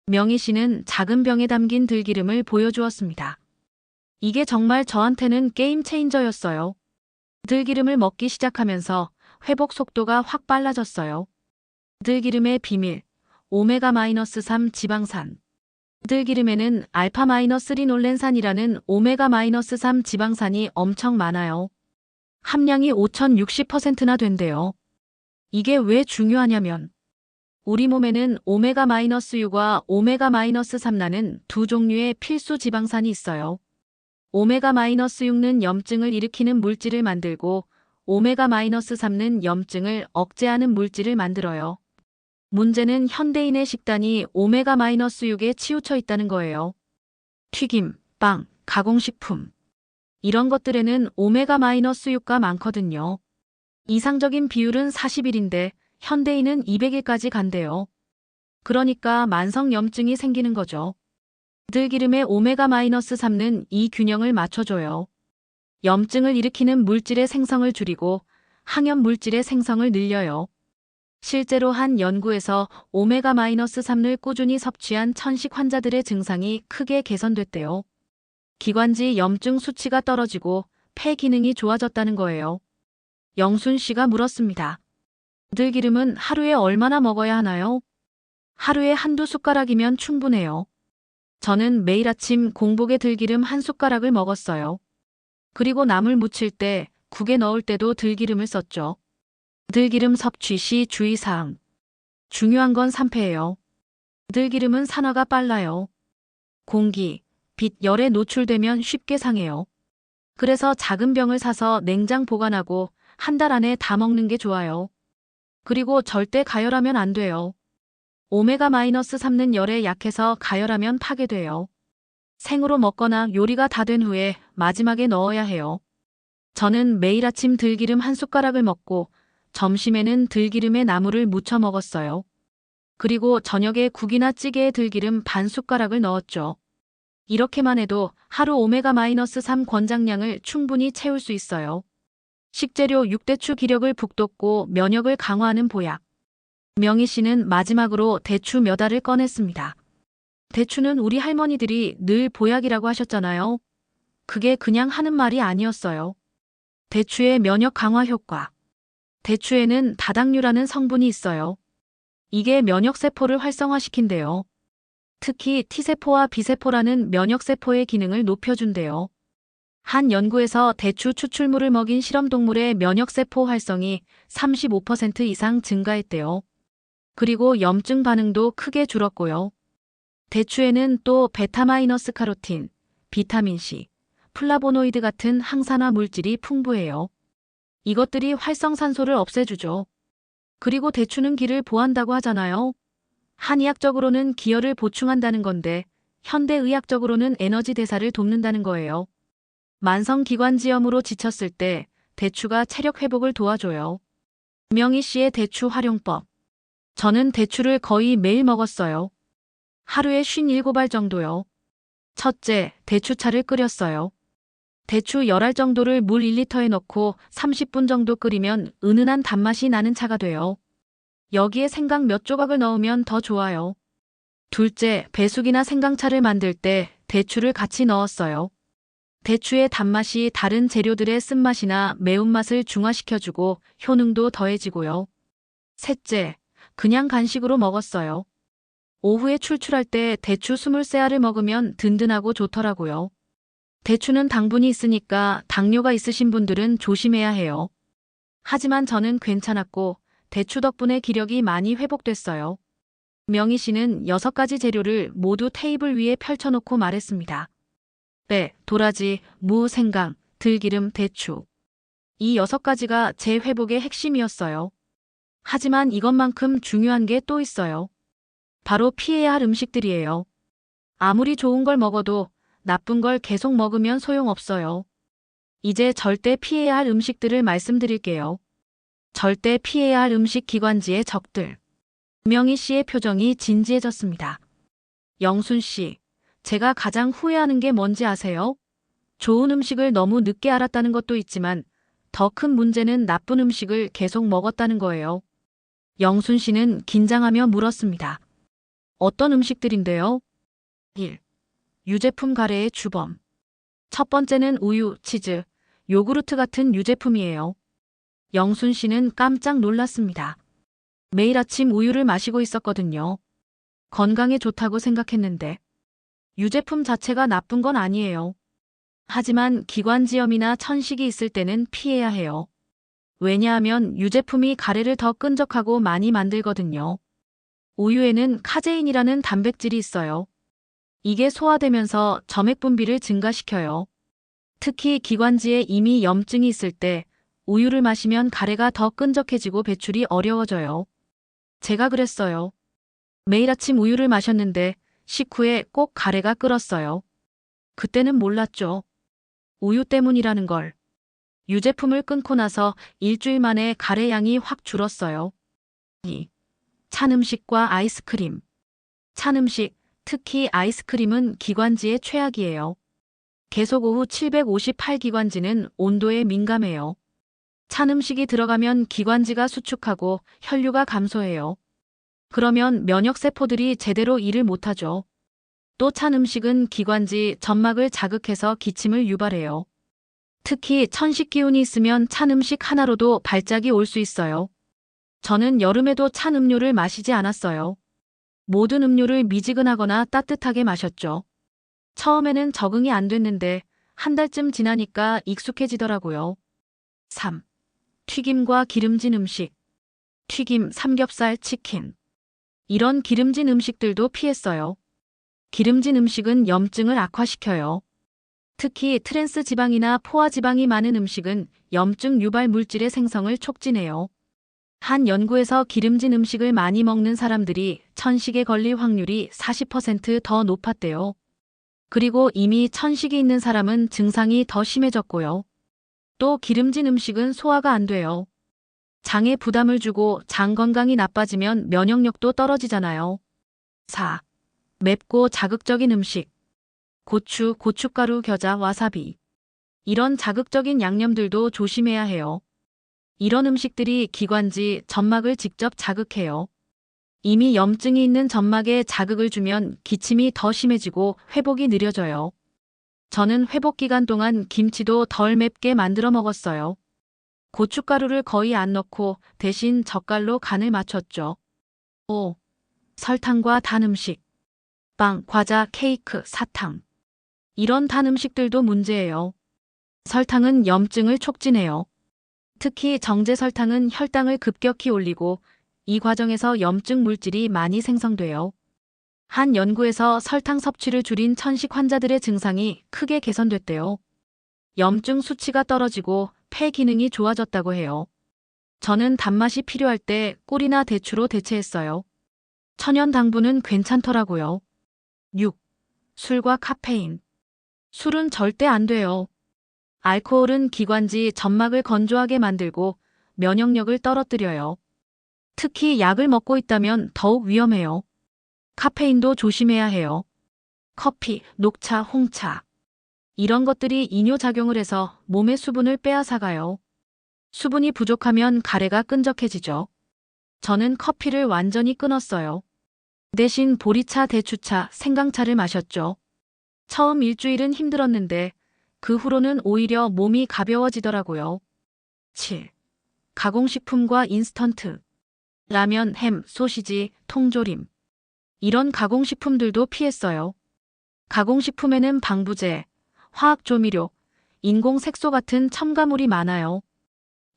명희 씨는 작은 병에 담긴 들기름을 보여주었습니다. 이게 정말 저한테는 게임 체인저였어요. 들기름을 먹기 시작하면서 회복 속도가 확 빨라졌어요. 들기름의 비밀, 오메가-3 지방산. 들기름에는 알파-리놀렌산이라는 오메가-3 지방산이 엄청 많아요. 함량이 5060%나 된대요. 이게 왜 중요하냐면 우리 몸에는 오메가-6과 오메가-3라는 두 종류의 필수 지방산이 있어요. 오메가-6는 염증을 일으키는 물질을 만들고 오메가-3는 염증을 억제하는 물질을 만들어요. 문제는 현대인의 식단이 오메가-6에 치우쳐 있다는 거예요. 튀김, 빵, 가공식품. 이런 것들에는 오메가-6가 많거든요. 이상적인 비율은 40일인데 현대인은 200일까지 간대요. 그러니까 만성염증이 생기는 거죠. 들기름의 오메가-3는 이 균형을 맞춰줘요. 염증을 일으키는 물질의 생성을 줄이고 항염 물질의 생성을 늘려요. 실제로 한 연구에서 오메가-3를 꾸준히 섭취한 천식 환자들의 증상이 크게 개선됐대요. 기관지 염증 수치가 떨어지고 폐 기능이 좋아졌다는 거예요. 영순 씨가 물었습니다. 들기름은 하루에 얼마나 먹어야 하나요? 하루에 1~2 숟가락이면 충분해요. 저는 매일 아침 공복에 들기름 1숟가락을 먹었어요. 그리고 나물 무칠 때, 국에 넣을 때도 들기름을 썼죠. 들기름 섭취 시 주의사항. 중요한 건 산패예요. 들기름은 산화가 빨라요. 공기, 빛, 열에 노출되면 쉽게 상해요. 그래서 작은 병을 사서 냉장 보관하고 1달 안에 다 먹는 게 좋아요. 그리고 절대 가열하면 안 돼요. 오메가-3는 열에 약해서 가열하면 파괴돼요. 생으로 먹거나 요리가 다 된 후에 마지막에 넣어야 해요. 저는 매일 아침 들기름 1숟가락을 먹고 점심에는 들기름에 나물을 무쳐 먹었어요. 그리고 저녁에 국이나 찌개에 들기름 반 숟가락을 넣었죠. 이렇게만 해도 하루 오메가-3 권장량을 충분히 채울 수 있어요. 식재료 6대추 기력을 북돋고 면역을 강화하는 보약. 명희 씨는 마지막으로 대추 몇 알을 꺼냈습니다. 대추는 우리 할머니들이 늘 보약이라고 하셨잖아요. 그게 그냥 하는 말이 아니었어요. 대추의 면역 강화 효과. 대추에는 다당류라는 성분이 있어요. 이게 면역세포를 활성화시킨대요. 특히 T세포와 B세포라는 면역세포의 기능을 높여준대요. 한 연구에서 대추 추출물을 먹인 실험동물의 면역세포 활성이 35% 이상 증가했대요. 그리고 염증 반응도 크게 줄었고요. 대추에는 또 베타-카로틴, 비타민C, 플라보노이드 같은 항산화 물질이 풍부해요. 이것들이 활성산소를 없애주죠. 그리고 대추는 기를 보한다고 하잖아요. 한의학적으로는 기혈을 보충한다는 건데 현대의학적으로는 에너지 대사를 돕는다는 거예요. 만성기관지염으로 지쳤을 때 대추가 체력 회복을 도와줘요. 명희 씨의 대추 활용법. 저는 대추를 거의 매일 먹었어요. 하루에 57알 정도요. 첫째, 대추차를 끓였어요. 대추 10알 정도를 물 1리터에 넣고 30분 정도 끓이면 은은한 단맛이 나는 차가 돼요. 여기에 생강 몇 조각을 넣으면 더 좋아요. 둘째, 배숙이나 생강차를 만들 때 대추를 같이 넣었어요. 대추의 단맛이 다른 재료들의 쓴맛이나 매운맛을 중화시켜주고 효능도 더해지고요. 셋째, 그냥 간식으로 먹었어요. 오후에 출출할 때 대추 20씨알을 먹으면 든든하고 좋더라고요. 대추는 당분이 있으니까 당뇨가 있으신 분들은 조심해야 해요. 하지만 저는 괜찮았고 대추 덕분에 기력이 많이 회복됐어요. 명희 씨는 6가지 재료를 모두 테이블 위에 펼쳐놓고 말했습니다. 배, 도라지, 무, 생강, 들기름, 대추. 이 6가지가 제 회복의 핵심이었어요. 하지만 이것만큼 중요한 게 또 있어요. 바로 피해야 할 음식들이에요. 아무리 좋은 걸 먹어도 나쁜 걸 계속 먹으면 소용없어요. 이제 절대 피해야 할 음식들을 말씀드릴게요. 절대 피해야 할 음식 기관지의 적들. 명희 씨의 표정이 진지해졌습니다. 영순 씨, 제가 가장 후회하는 게 뭔지 아세요? 좋은 음식을 너무 늦게 알았다는 것도 있지만 더 큰 문제는 나쁜 음식을 계속 먹었다는 거예요. 영순 씨는 긴장하며 물었습니다. 어떤 음식들인데요? 1. 유제품 가래의 주범. 첫 번째는 우유, 치즈, 요구르트 같은 유제품이에요. 영순 씨는 깜짝 놀랐습니다. 매일 아침 우유를 마시고 있었거든요. 건강에 좋다고 생각했는데 유제품 자체가 나쁜 건 아니에요. 하지만 기관지염이나 천식이 있을 때는 피해야 해요. 왜냐하면 유제품이 가래를 더 끈적하고 많이 만들거든요. 우유에는 카제인이라는 단백질이 있어요. 이게 소화되면서 점액 분비를 증가시켜요. 특히 기관지에 이미 염증이 있을 때 우유를 마시면 가래가 더 끈적해지고 배출이 어려워져요. 제가 그랬어요. 매일 아침 우유를 마셨는데 식후에 꼭 가래가 끓었어요. 그때는 몰랐죠. 우유 때문이라는 걸. 유제품을 끊고 나서 일주일 만에 가래 양이 확 줄었어요. 2. 찬 음식과 아이스크림. 찬 음식, 특히 아이스크림은 기관지의 최악이에요. 계속 오후 758기관지는 온도에 민감해요. 찬 음식이 들어가면 기관지가 수축하고 혈류가 감소해요. 그러면 면역세포들이 제대로 일을 못하죠. 또 찬 음식은 기관지, 점막을 자극해서 기침을 유발해요. 특히 천식 기운이 있으면 찬 음식 하나로도 발작이 올 수 있어요. 저는 여름에도 찬 음료를 마시지 않았어요. 모든 음료를 미지근하거나 따뜻하게 마셨죠. 처음에는 적응이 안 됐는데 한 달쯤 지나니까 익숙해지더라고요. 3. 튀김과 기름진 음식. 튀김, 삼겹살, 치킨. 이런 기름진 음식들도 피했어요. 기름진 음식은 염증을 악화시켜요. 특히 트랜스 지방이나 포화 지방이 많은 음식은 염증 유발 물질의 생성을 촉진해요. 한 연구에서 기름진 음식을 많이 먹는 사람들이 천식에 걸릴 확률이 40%더 높았대요. 그리고 이미 천식이 있는 사람은 증상이 더 심해졌고요. 또 기름진 음식은 소화가 안 돼요. 장에 부담을 주고 장 건강이 나빠지면 면역력도 떨어지잖아요. 4. 맵고 자극적인 음식. 고추, 고춧가루, 겨자, 와사비. 이런 자극적인 양념들도 조심해야 해요. 이런 음식들이 기관지, 점막을 직접 자극해요. 이미 염증이 있는 점막에 자극을 주면 기침이 더 심해지고 회복이 느려져요. 저는 회복 기간 동안 김치도 덜 맵게 만들어 먹었어요. 고춧가루를 거의 안 넣고 대신 젓갈로 간을 맞췄죠. 5. 설탕과 단 음식. 빵, 과자, 케이크, 사탕. 이런 단 음식들도 문제예요. 설탕은 염증을 촉진해요. 특히 정제 설탕은 혈당을 급격히 올리고 이 과정에서 염증 물질이 많이 생성돼요. 한 연구에서 설탕 섭취를 줄인 천식 환자들의 증상이 크게 개선됐대요. 염증 수치가 떨어지고 폐 기능이 좋아졌다고 해요. 저는 단맛이 필요할 때 꿀이나 대추로 대체했어요. 천연 당분은 괜찮더라고요. 6. 술과 카페인. 술은 절대 안 돼요. 알코올은 기관지, 점막을 건조하게 만들고 면역력을 떨어뜨려요. 특히 약을 먹고 있다면 더욱 위험해요. 카페인도 조심해야 해요. 커피, 녹차, 홍차. 이런 것들이 이뇨작용을 해서 몸의 수분을 빼앗아가요. 수분이 부족하면 가래가 끈적해지죠. 저는 커피를 완전히 끊었어요. 대신 보리차, 대추차, 생강차를 마셨죠. 처음 일주일은 힘들었는데 그 후로는 오히려 몸이 가벼워지더라고요. 7. 가공식품과 인스턴트. 라면, 햄, 소시지, 통조림. 이런 가공식품들도 피했어요. 가공식품에는 방부제, 화학조미료, 인공색소 같은 첨가물이 많아요.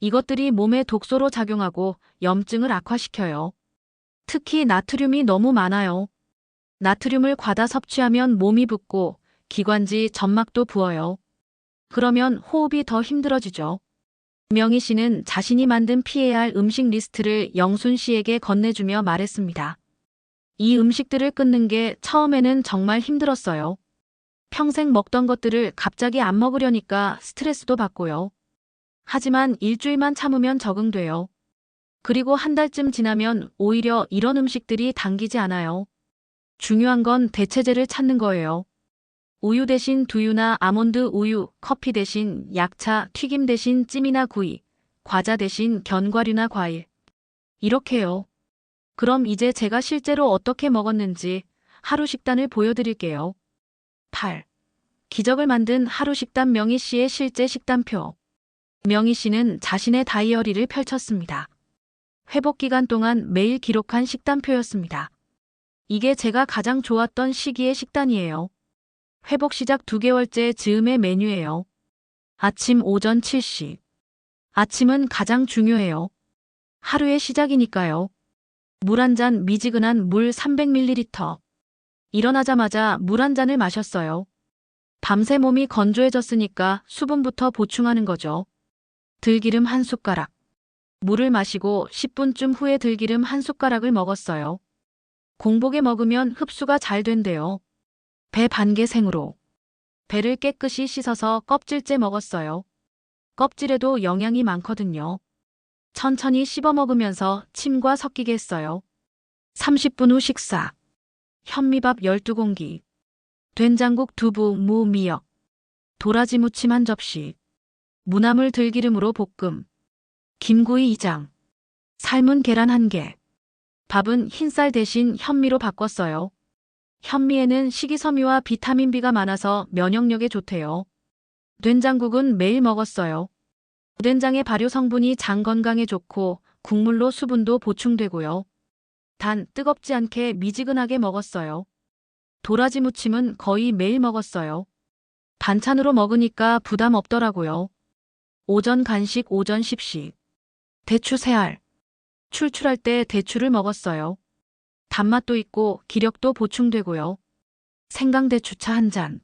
이것들이 몸에 독소로 작용하고 염증을 악화시켜요. 특히 나트륨이 너무 많아요. 나트륨을 과다 섭취하면 몸이 붓고 기관지, 점막도 부어요. 그러면 호흡이 더 힘들어지죠. 명희 씨는 자신이 만든 피해야 할 음식 리스트를 영순 씨에게 건네주며 말했습니다. 이 음식들을 끊는 게 처음에는 정말 힘들었어요. 평생 먹던 것들을 갑자기 안 먹으려니까 스트레스도 받고요. 하지만 일주일만 참으면 적응돼요. 그리고 한 달쯤 지나면 오히려 이런 음식들이 당기지 않아요. 중요한 건 대체제를 찾는 거예요. 우유 대신 두유나 아몬드 우유, 커피 대신 약차, 튀김 대신 찜이나 구이, 과자 대신 견과류나 과일. 이렇게요. 그럼 이제 제가 실제로 어떻게 먹었는지 하루 식단을 보여드릴게요. 8. 기적을 만든 하루 식단. 명희 씨의 실제 식단표. 명희 씨는 자신의 다이어리를 펼쳤습니다. 회복 기간 동안 매일 기록한 식단표였습니다. 이게 제가 가장 좋았던 시기의 식단이에요. 회복 시작 2개월째 즈음의 메뉴예요. 아침 오전 7시. 아침은 가장 중요해요. 하루의 시작이니까요. 물 한 잔, 미지근한 물 300ml. 일어나자마자 물 한 잔을 마셨어요. 밤새 몸이 건조해졌으니까 수분부터 보충하는 거죠. 들기름 한 숟가락. 물을 마시고 10분쯤 후에 들기름 한 숟가락을 먹었어요. 공복에 먹으면 흡수가 잘 된대요. 배 반개 생으로. 배를 깨끗이 씻어서 껍질째 먹었어요. 껍질에도 영양이 많거든요. 천천히 씹어 먹으면서 침과 섞이게 했어요. 30분 후 식사. 현미밥 12공기. 된장국, 두부, 무, 미역. 도라지 무침 한 접시. 무나물 들기름으로 볶음. 김구이 2장. 삶은 계란 1개. 밥은 흰쌀 대신 현미로 바꿨어요. 현미에는 식이섬유와 비타민 B가 많아서 면역력에 좋대요. 된장국은 매일 먹었어요. 된장의 발효 성분이 장 건강에 좋고 국물로 수분도 보충되고요. 단 뜨겁지 않게 미지근하게 먹었어요. 도라지 무침은 거의 매일 먹었어요. 반찬으로 먹으니까 부담 없더라고요. 오전 간식 오전 10시. 대추 3알. 출출할 때 대추를 먹었어요. 단맛도 있고 기력도 보충되고요. 생강대추차 1잔.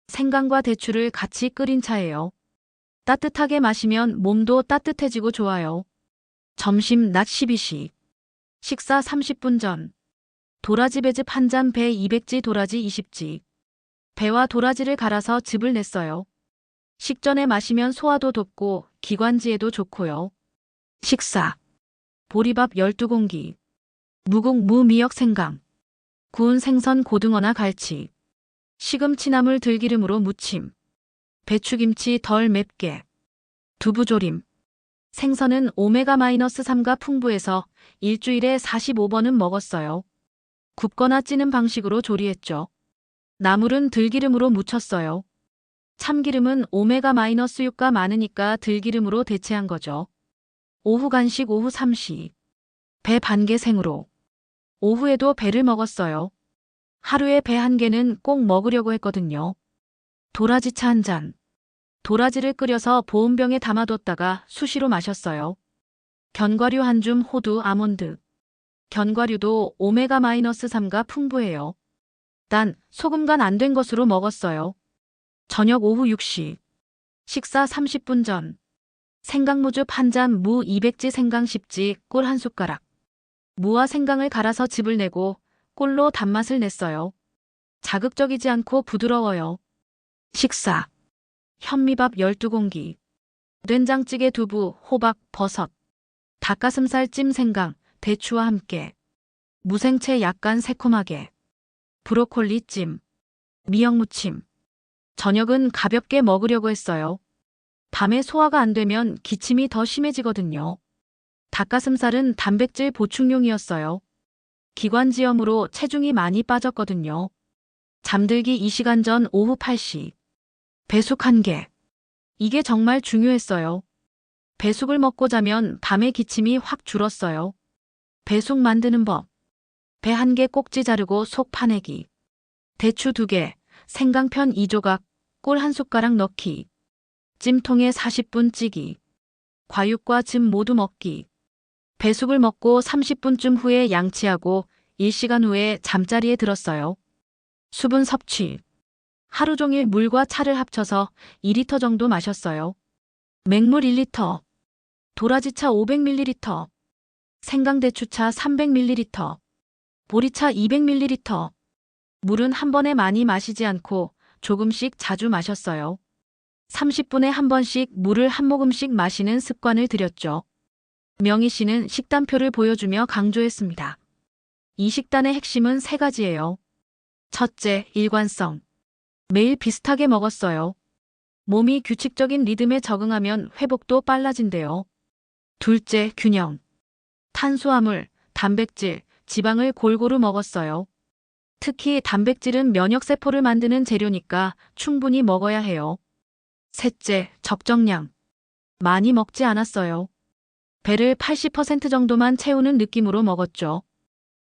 생강과 대추를 같이 끓인 차예요. 따뜻하게 마시면 몸도 따뜻해지고 좋아요. 점심 낮 12시. 식사 30분 전. 도라지 배즙 1잔, 배 200지, 도라지 20지. 배와 도라지를 갈아서 즙을 냈어요. 식전에 마시면 소화도 돕고 기관지에도 좋고요. 식사. 보리밥 12공기. 무국, 무, 미역, 생강. 구운 생선, 고등어나 갈치. 시금치나물 들기름으로 무침. 배추김치 덜 맵게. 두부조림. 생선은 오메가-3가 풍부해서 일주일에 45번은 먹었어요. 굽거나 찌는 방식으로 조리했죠. 나물은 들기름으로 무쳤어요. 참기름은 오메가-6가 많으니까 들기름으로 대체한 거죠. 오후 간식 오후 3시. 배 반개 생으로. 오후에도 배를 먹었어요. 하루에 배 1개는 꼭 먹으려고 했거든요. 도라지차 1잔. 도라지를 끓여서 보온병에 담아뒀다가 수시로 마셨어요. 견과류 1줌, 호두, 아몬드. 견과류도 오메가-3가 풍부해요. 단 소금 간 안 된 것으로 먹었어요. 저녁 오후 6시. 식사 30분 전. 생강무즙 1잔, 무 200지, 생강 10지, 꿀 1숟가락. 무와 생강을 갈아서 즙을 내고 꿀로 단맛을 냈어요. 자극적이지 않고 부드러워요. 식사. 현미밥 12공기. 된장찌개, 두부, 호박, 버섯. 닭가슴살 찜, 생강, 대추와 함께. 무생채 약간 새콤하게. 브로콜리 찜. 미역무침. 저녁은 가볍게 먹으려고 했어요. 밤에 소화가 안 되면 기침이 더 심해지거든요. 닭가슴살은 단백질 보충용이었어요. 기관지염으로 체중이 많이 빠졌거든요. 잠들기 2시간 전 오후 8시. 배숙 1개. 이게 정말 중요했어요. 배숙을 먹고 자면 밤에 기침이 확 줄었어요. 배숙 만드는 법. 배 1개 꼭지 자르고 속 파내기. 대추 2개, 생강편 2조각, 꿀 1숟가락 넣기. 찜통에 40분 찌기. 과육과 즙 모두 먹기. 배숙을 먹고 30분쯤 후에 양치하고 1시간 후에 잠자리에 들었어요. 수분 섭취. 하루 종일 물과 차를 합쳐서 2리터 정도 마셨어요. 맹물 1리터. 도라지차 500ml. 생강대추차 300ml. 보리차 200ml. 물은 한 번에 많이 마시지 않고 조금씩 자주 마셨어요. 30분에 한 번씩 물을 한 모금씩 마시는 습관을 들였죠. 명희 씨는 식단표를 보여주며 강조했습니다. 이 식단의 핵심은 3가지예요. 첫째, 일관성. 매일 비슷하게 먹었어요. 몸이 규칙적인 리듬에 적응하면 회복도 빨라진대요. 둘째, 균형. 탄수화물, 단백질, 지방을 골고루 먹었어요. 특히 단백질은 면역세포를 만드는 재료니까 충분히 먹어야 해요. 셋째, 적정량. 많이 먹지 않았어요. 배를 80% 정도만 채우는 느낌으로 먹었죠.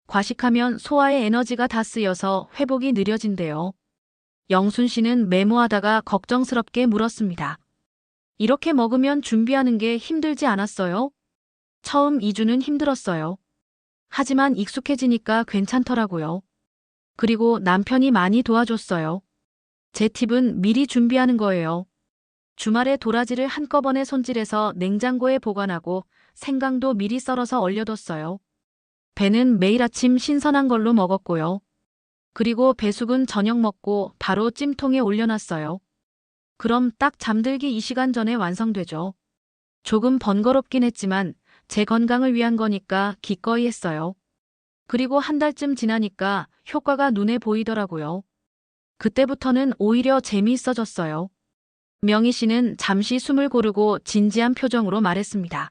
과식하면 소화의 에너지가 다 쓰여서 회복이 느려진대요. 영순 씨는 메모하다가 걱정스럽게 물었습니다. 이렇게 먹으면 준비하는 게 힘들지 않았어요? 처음 2주는 힘들었어요. 하지만 익숙해지니까 괜찮더라고요. 그리고 남편이 많이 도와줬어요. 제 팁은 미리 준비하는 거예요. 주말에 도라지를 한꺼번에 손질해서 냉장고에 보관하고 생강도 미리 썰어서 얼려뒀어요. 배는 매일 아침 신선한 걸로 먹었고요. 그리고 배숙은 저녁 먹고 바로 찜통에 올려놨어요. 그럼 딱 잠들기 2시간 전에 완성되죠. 조금 번거롭긴 했지만 제 건강을 위한 거니까 기꺼이 했어요. 그리고 한 달쯤 지나니까 효과가 눈에 보이더라고요. 그때부터는 오히려 재미있어졌어요. 명희 씨는 잠시 숨을 고르고 진지한 표정으로 말했습니다.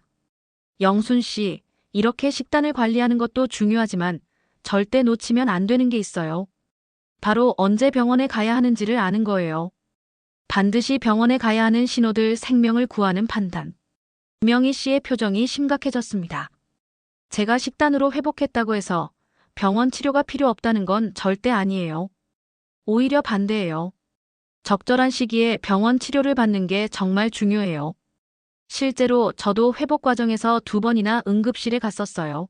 영순 씨, 이렇게 식단을 관리하는 것도 중요하지만 절대 놓치면 안 되는 게 있어요. 바로 언제 병원에 가야 하는지를 아는 거예요. 반드시 병원에 가야 하는 신호들, 생명을 구하는 판단. 명희 씨의 표정이 심각해졌습니다. 제가 식단으로 회복했다고 해서 병원 치료가 필요 없다는 건 절대 아니에요. 오히려 반대예요. 적절한 시기에 병원 치료를 받는 게 정말 중요해요. 실제로 저도 회복 과정에서 2번이나 응급실에 갔었어요.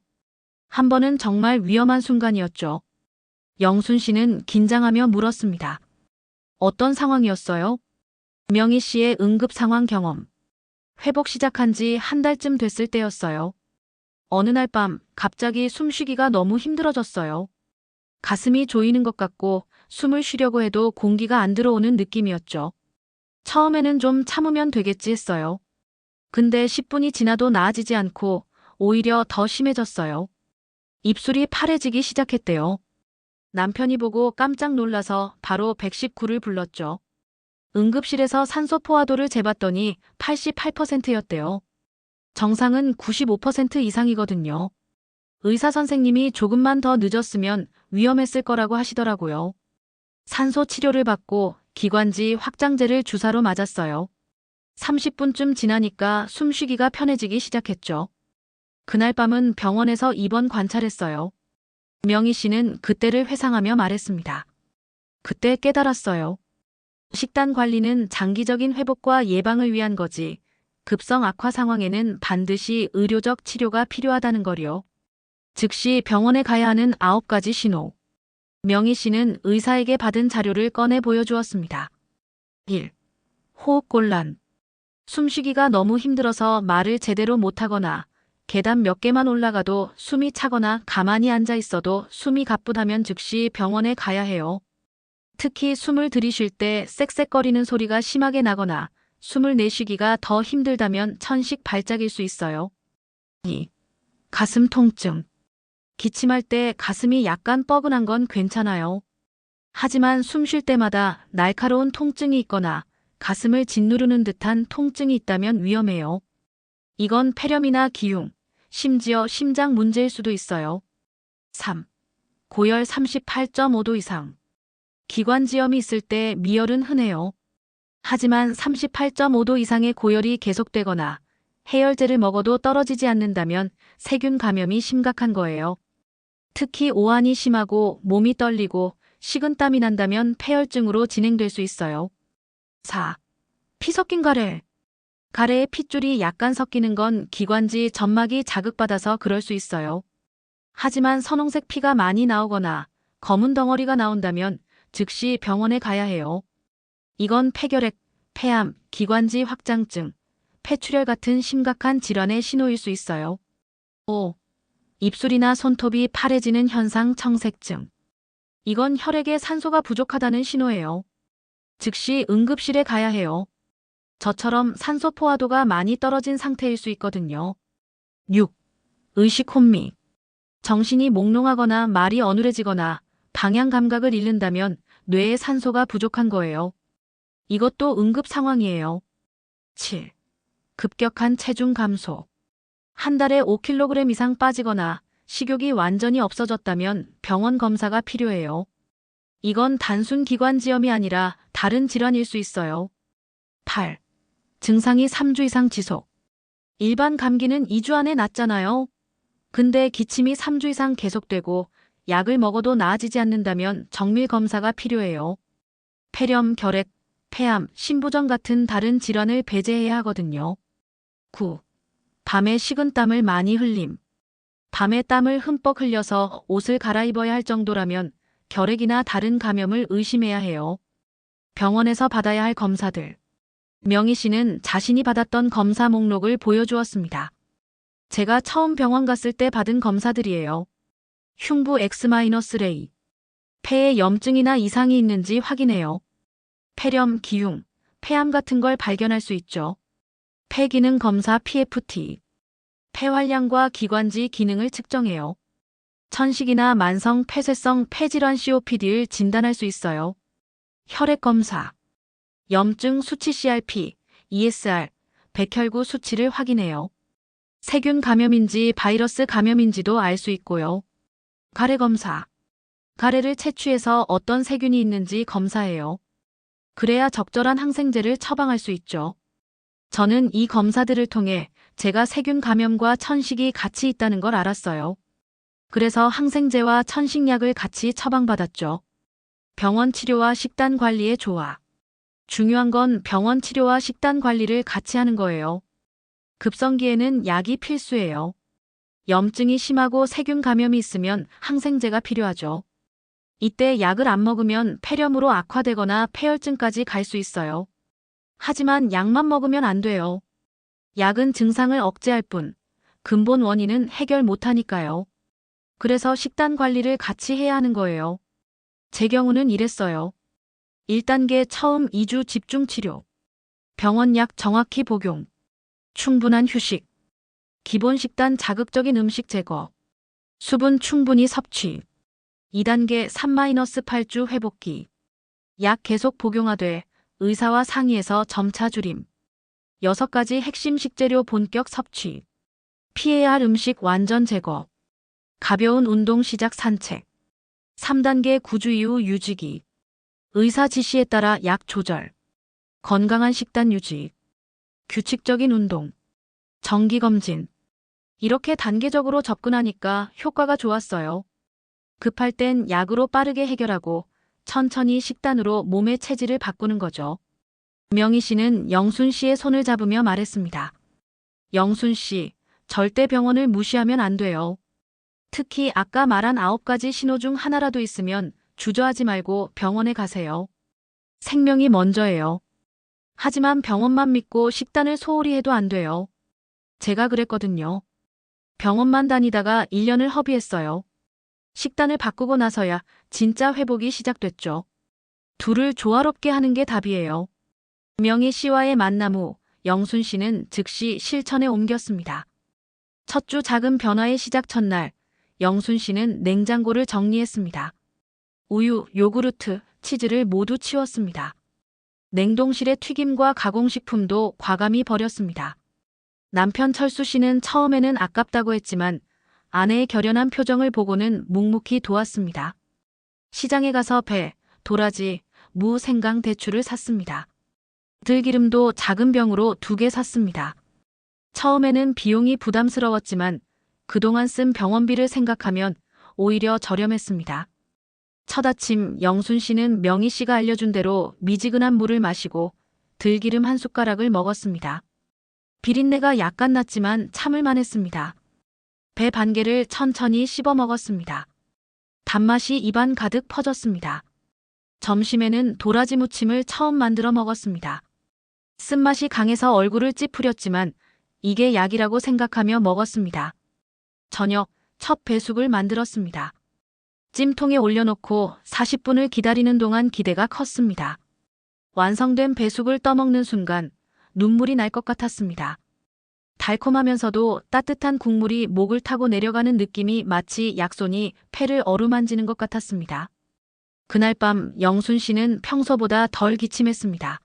한 번은 정말 위험한 순간이었죠. 영순 씨는 긴장하며 물었습니다. 어떤 상황이었어요? 명희 씨의 응급 상황 경험. 회복 시작한 지 한 달쯤 됐을 때였어요. 어느 날 밤 갑자기 숨쉬기가 너무 힘들어졌어요. 가슴이 조이는 것 같고 숨을 쉬려고 해도 공기가 안 들어오는 느낌이었죠. 처음에는 좀 참으면 되겠지 했어요. 근데 10분이 지나도 나아지지 않고 오히려 더 심해졌어요. 입술이 파래지기 시작했대요. 남편이 보고 깜짝 놀라서 바로 119를 불렀죠. 응급실에서 산소 포화도를 재봤더니 88%였대요. 정상은 95% 이상이거든요. 의사 선생님이 조금만 더 늦었으면 위험했을 거라고 하시더라고요. 산소 치료를 받고 기관지 확장제를 주사로 맞았어요. 30분쯤 지나니까 숨쉬기가 편해지기 시작했죠. 그날 밤은 병원에서 입원 관찰했어요. 명희 씨는 그때를 회상하며 말했습니다. 그때 깨달았어요. 식단 관리는 장기적인 회복과 예방을 위한 거지, 급성 악화 상황에는 반드시 의료적 치료가 필요하다는 거요. 즉시 병원에 가야 하는 9가지 신호. 명희 씨는 의사에게 받은 자료를 꺼내 보여주었습니다. 1. 호흡곤란. 숨쉬기가 너무 힘들어서 말을 제대로 못하거나 계단 몇 개만 올라가도 숨이 차거나 가만히 앉아 있어도 숨이 가쁘다면 즉시 병원에 가야 해요. 특히 숨을 들이쉴 때 쌕쌕거리는 소리가 심하게 나거나 숨을 내쉬기가 더 힘들다면 천식 발작일 수 있어요. 2. 가슴 통증. 기침할 때 가슴이 약간 뻐근한 건 괜찮아요. 하지만 숨 쉴 때마다 날카로운 통증이 있거나 가슴을 짓누르는 듯한 통증이 있다면 위험해요. 이건 폐렴이나 기흉, 심지어 심장 문제일 수도 있어요. 3. 고열 38.5도 이상. 기관지염이 있을 때 미열은 흔해요. 하지만 38.5도 이상의 고열이 계속되거나 해열제를 먹어도 떨어지지 않는다면 세균 감염이 심각한 거예요. 특히 오한이 심하고 몸이 떨리고 식은땀이 난다면 폐혈증으로 진행될 수 있어요. 4. 피 섞인 가래. 가래에 핏줄이 약간 섞이는 건 기관지 점막이 자극받아서 그럴 수 있어요. 하지만 선홍색 피가 많이 나오거나 검은 덩어리가 나온다면 즉시 병원에 가야 해요. 이건 폐결핵, 폐암, 기관지 확장증, 폐출혈 같은 심각한 질환의 신호일 수 있어요. 5. 입술이나 손톱이 파래지는 현상 청색증. 이건 혈액에 산소가 부족하다는 신호예요. 즉시 응급실에 가야 해요. 저처럼 산소 포화도가 많이 떨어진 상태일 수 있거든요. 6. 의식 혼미. 정신이 몽롱하거나 말이 어눌해지거나 방향 감각을 잃는다면 뇌에 산소가 부족한 거예요. 이것도 응급 상황이에요. 7. 급격한 체중 감소. 한 달에 5kg 이상 빠지거나 식욕이 완전히 없어졌다면 병원 검사가 필요해요. 이건 단순 기관지염이 아니라 다른 질환일 수 있어요. 8. 증상이 3주 이상 지속. 일반 감기는 2주 안에 낫잖아요. 근데 기침이 3주 이상 계속되고 약을 먹어도 나아지지 않는다면 정밀 검사가 필요해요. 폐렴, 결핵, 폐암, 신부전 같은 다른 질환을 배제해야 하거든요. 9. 밤에 식은땀을 많이 흘림. 밤에 땀을 흠뻑 흘려서 옷을 갈아입어야 할 정도라면 결핵이나 다른 감염을 의심해야 해요. 병원에서 받아야 할 검사들. 명희 씨는 자신이 받았던 검사 목록을 보여주었습니다. 제가 처음 병원 갔을 때 받은 검사들이에요. 흉부 X-레이. 폐에 염증이나 이상이 있는지 확인해요. 폐렴, 기흉, 폐암 같은 걸 발견할 수 있죠. 폐기능 검사 PFT. 폐활량과 기관지 기능을 측정해요. 천식이나 만성 폐쇄성 폐질환 COPD를 진단할 수 있어요. 혈액 검사. 염증 수치 CRP, ESR, 백혈구 수치를 확인해요. 세균 감염인지 바이러스 감염인지도 알 수 있고요. 가래 검사. 가래를 채취해서 어떤 세균이 있는지 검사해요. 그래야 적절한 항생제를 처방할 수 있죠. 저는 이 검사들을 통해 제가 세균 감염과 천식이 같이 있다는 걸 알았어요. 그래서 항생제와 천식약을 같이 처방받았죠. 병원 치료와 식단 관리의 조화. 중요한 건 병원 치료와 식단 관리를 같이 하는 거예요. 급성기에는 약이 필수예요. 염증이 심하고 세균 감염이 있으면 항생제가 필요하죠. 이때 약을 안 먹으면 폐렴으로 악화되거나 폐혈증까지 갈 수 있어요. 하지만 약만 먹으면 안 돼요. 약은 증상을 억제할 뿐 근본 원인은 해결 못하니까요. 그래서 식단 관리를 같이 해야 하는 거예요. 제 경우는 이랬어요. 1단계 처음 2주 집중 치료. 병원 약 정확히 복용. 충분한 휴식. 기본 식단 자극적인 음식 제거. 수분 충분히 섭취. 2단계 3-8주 회복기. 약 계속 복용하되 의사와 상의해서 점차 줄임. 6가지 핵심 식재료 본격 섭취. 피해야 할 음식 완전 제거. 가벼운 운동 시작 산책. 3단계 9주 이후 유지기. 의사 지시에 따라 약 조절. 건강한 식단 유지. 규칙적인 운동. 정기검진. 이렇게 단계적으로 접근하니까 효과가 좋았어요. 급할 땐 약으로 빠르게 해결하고 천천히 식단으로 몸의 체질을 바꾸는 거죠. 명희 씨는 영순 씨의 손을 잡으며 말했습니다. 영순 씨, 절대 병원을 무시하면 안 돼요. 특히 아까 말한 9가지 신호 중 하나라도 있으면 주저하지 말고 병원에 가세요. 생명이 먼저예요. 하지만 병원만 믿고 식단을 소홀히 해도 안 돼요. 제가 그랬거든요. 병원만 다니다가 1년을 허비했어요. 식단을 바꾸고 나서야 진짜 회복이 시작됐죠. 둘을 조화롭게 하는 게 답이에요. 명희 씨와의 만남 후 영순 씨는 즉시 실천에 옮겼습니다. 첫 주 작은 변화의 시작 첫날, 영순 씨는 냉장고를 정리했습니다. 우유, 요구르트, 치즈를 모두 치웠습니다. 냉동실의 튀김과 가공식품도 과감히 버렸습니다. 남편 철수 씨는 처음에는 아깝다고 했지만 아내의 결연한 표정을 보고는 묵묵히 도왔습니다. 시장에 가서 배, 도라지, 무, 생강, 대추를 샀습니다. 들기름도 작은 병으로 2개 샀습니다. 처음에는 비용이 부담스러웠지만 그동안 쓴 병원비를 생각하면 오히려 저렴했습니다. 첫 아침 영순 씨는 명희 씨가 알려준 대로 미지근한 물을 마시고 들기름 한 숟가락을 먹었습니다. 비린내가 약간 났지만 참을만 했습니다. 배 반 개를 천천히 씹어 먹었습니다. 단맛이 입안 가득 퍼졌습니다. 점심에는 도라지 무침을 처음 만들어 먹었습니다. 쓴맛이 강해서 얼굴을 찌푸렸지만 이게 약이라고 생각하며 먹었습니다. 저녁 첫 배숙을 만들었습니다. 찜통에 올려놓고 40분을 기다리는 동안 기대가 컸습니다. 완성된 배숙을 떠먹는 순간 눈물이 날 것 같았습니다. 달콤하면서도 따뜻한 국물이 목을 타고 내려가는 느낌이 마치 약손이 폐를 어루만지는 것 같았습니다. 그날 밤 영순 씨는 평소보다 덜 기침했습니다.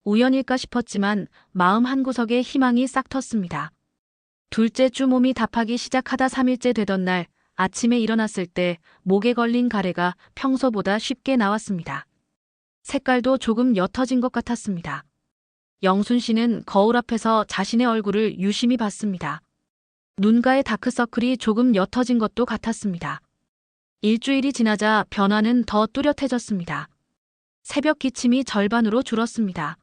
우연일까 싶었지만 마음 한구석에 희망이 싹 텄습니다. 둘째 주 몸이 답하기 시작하다 3일째 되던 날 아침에 일어났을 때 목에 걸린 가래가 평소보다 쉽게 나왔습니다. 색깔도 조금 옅어진 것 같았습니다. 영순 씨는 거울 앞에서 자신의 얼굴을 유심히 봤습니다. 눈가의 다크서클이 조금 옅어진 것도 같았습니다. 일주일이 지나자 변화는 더 뚜렷해졌습니다. 새벽 기침이 절반으로 줄었습니다.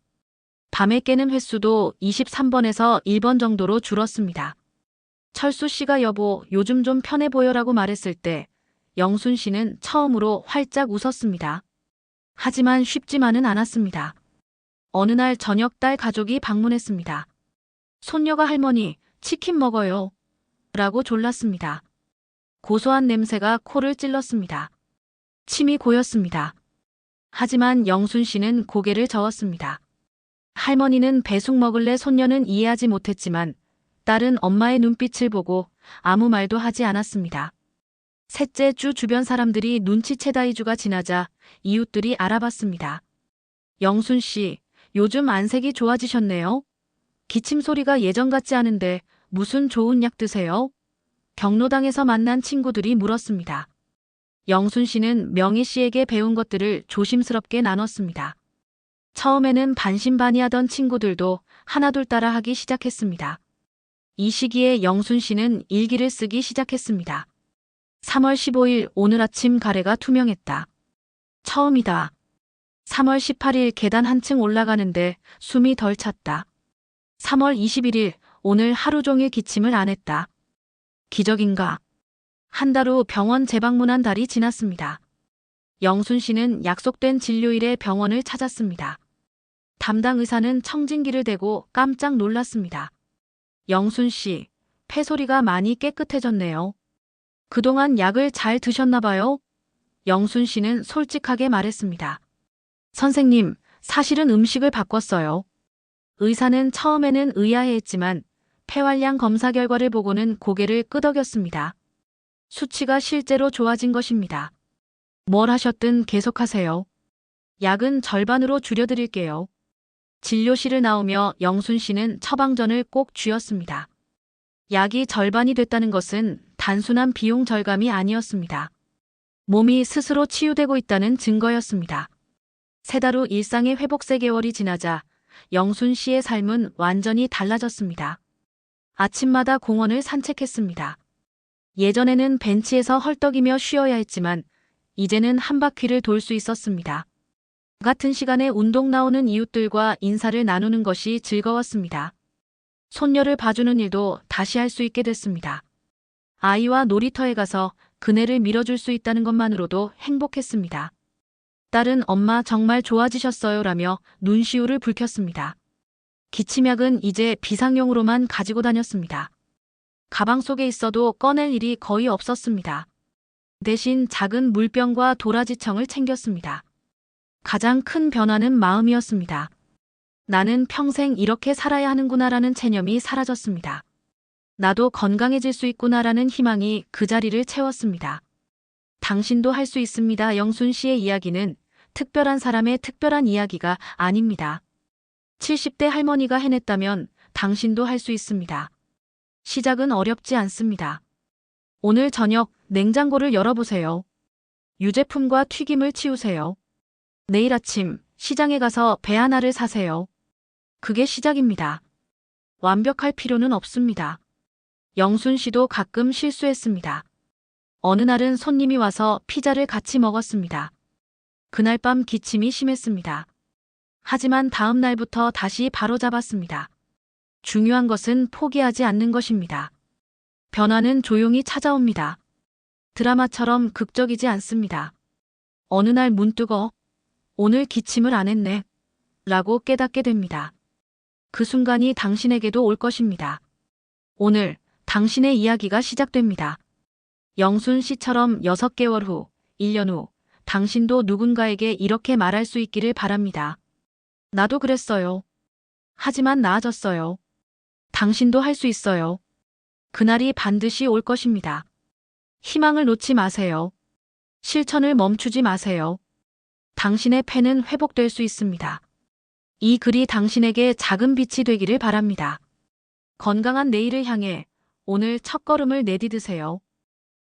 밤에 깨는 횟수도 23번에서 1번 정도로 줄었습니다. 철수 씨가 여보, 요즘 좀 편해 보여라고 말했을 때 영순 씨는 처음으로 활짝 웃었습니다. 하지만 쉽지만은 않았습니다. 어느 날 저녁 딸 가족이 방문했습니다. 손녀가 할머니, 치킨 먹어요. 라고 졸랐습니다. 고소한 냄새가 코를 찔렀습니다. 침이 고였습니다. 하지만 영순 씨는 고개를 저었습니다. 할머니는 배숙 먹을래 손녀는 이해하지 못했지만 딸은 엄마의 눈빛을 보고 아무 말도 하지 않았습니다. 셋째 주 주변 사람들이 눈치채다 2주가 지나자 이웃들이 알아봤습니다. 영순 씨, 요즘 안색이 좋아지셨네요. 기침 소리가 예전 같지 않은데 무슨 좋은 약 드세요? 경로당에서 만난 친구들이 물었습니다. 영순 씨는 명희 씨에게 배운 것들을 조심스럽게 나눴습니다. 처음에는 반신반의하던 친구들도 하나둘 따라 하기 시작했습니다. 이 시기에 영순 씨는 일기를 쓰기 시작했습니다. 3월 15일 오늘 아침 가래가 투명했다. 처음이다. 3월 18일 계단 한층 올라가는데 숨이 덜 찼다. 3월 21일 오늘 하루 종일 기침을 안 했다. 기적인가? 한 달 후 병원 재방문한 달이 지났습니다. 영순 씨는 약속된 진료일에 병원을 찾았습니다. 담당 의사는 청진기를 대고 깜짝 놀랐습니다. 영순 씨, 폐소리가 많이 깨끗해졌네요. 그동안 약을 잘 드셨나 봐요? 영순 씨는 솔직하게 말했습니다. 선생님, 사실은 음식을 바꿨어요. 의사는 처음에는 의아해했지만 폐활량 검사 결과를 보고는 고개를 끄덕였습니다. 수치가 실제로 좋아진 것입니다. 뭘 하셨든 계속하세요. 약은 절반으로 줄여드릴게요. 진료실을 나오며 영순 씨는 처방전을 꼭 쥐었습니다. 약이 절반이 됐다는 것은 단순한 비용 절감이 아니었습니다. 몸이 스스로 치유되고 있다는 증거였습니다. 3달 후 일상의 회복 3개월이 지나자 영순 씨의 삶은 완전히 달라졌습니다. 아침마다 공원을 산책했습니다. 예전에는 벤치에서 헐떡이며 쉬어야 했지만 이제는 한 바퀴를 돌 수 있었습니다. 같은 시간에 운동 나오는 이웃들과 인사를 나누는 것이 즐거웠습니다. 손녀를 봐주는 일도 다시 할 수 있게 됐습니다. 아이와 놀이터에 가서 그네를 밀어줄 수 있다는 것만으로도 행복했습니다. 딸은 엄마 정말 좋아지셨어요 라며 눈시울을 붉혔습니다. 기침약은 이제 비상용으로만 가지고 다녔습니다. 가방 속에 있어도 꺼낼 일이 거의 없었습니다. 대신 작은 물병과 도라지청을 챙겼습니다. 가장 큰 변화는 마음이었습니다. 나는 평생 이렇게 살아야 하는구나라는 체념이 사라졌습니다. 나도 건강해질 수 있구나라는 희망이 그 자리를 채웠습니다. 당신도 할 수 있습니다. 영순 씨의 이야기는 특별한 사람의 특별한 이야기가 아닙니다. 70대 할머니가 해냈다면 당신도 할 수 있습니다. 시작은 어렵지 않습니다. 오늘 저녁 냉장고를 열어보세요. 유제품과 튀김을 치우세요. 내일 아침 시장에 가서 배 하나를 사세요. 그게 시작입니다. 완벽할 필요는 없습니다. 영순 씨도 가끔 실수했습니다. 어느 날은 손님이 와서 피자를 같이 먹었습니다. 그날 밤 기침이 심했습니다. 하지만 다음 날부터 다시 바로잡았습니다. 중요한 것은 포기하지 않는 것입니다. 변화는 조용히 찾아옵니다. 드라마처럼 극적이지 않습니다. 어느 날 문득 오늘 기침을 안 했네 라고 깨닫게 됩니다. 그 순간이 당신에게도 올 것입니다. 오늘 당신의 이야기가 시작됩니다. 영순 씨처럼 6개월 후, 1년 후, 당신도 누군가에게 이렇게 말할 수 있기를 바랍니다. 나도 그랬어요. 하지만 나아졌어요. 당신도 할 수 있어요. 그날이 반드시 올 것입니다. 희망을 놓지 마세요. 실천을 멈추지 마세요. 당신의 패는 회복될 수 있습니다. 이 글이 당신에게 작은 빛이 되기를 바랍니다. 건강한 내일을 향해 오늘 첫걸음을 내디드세요.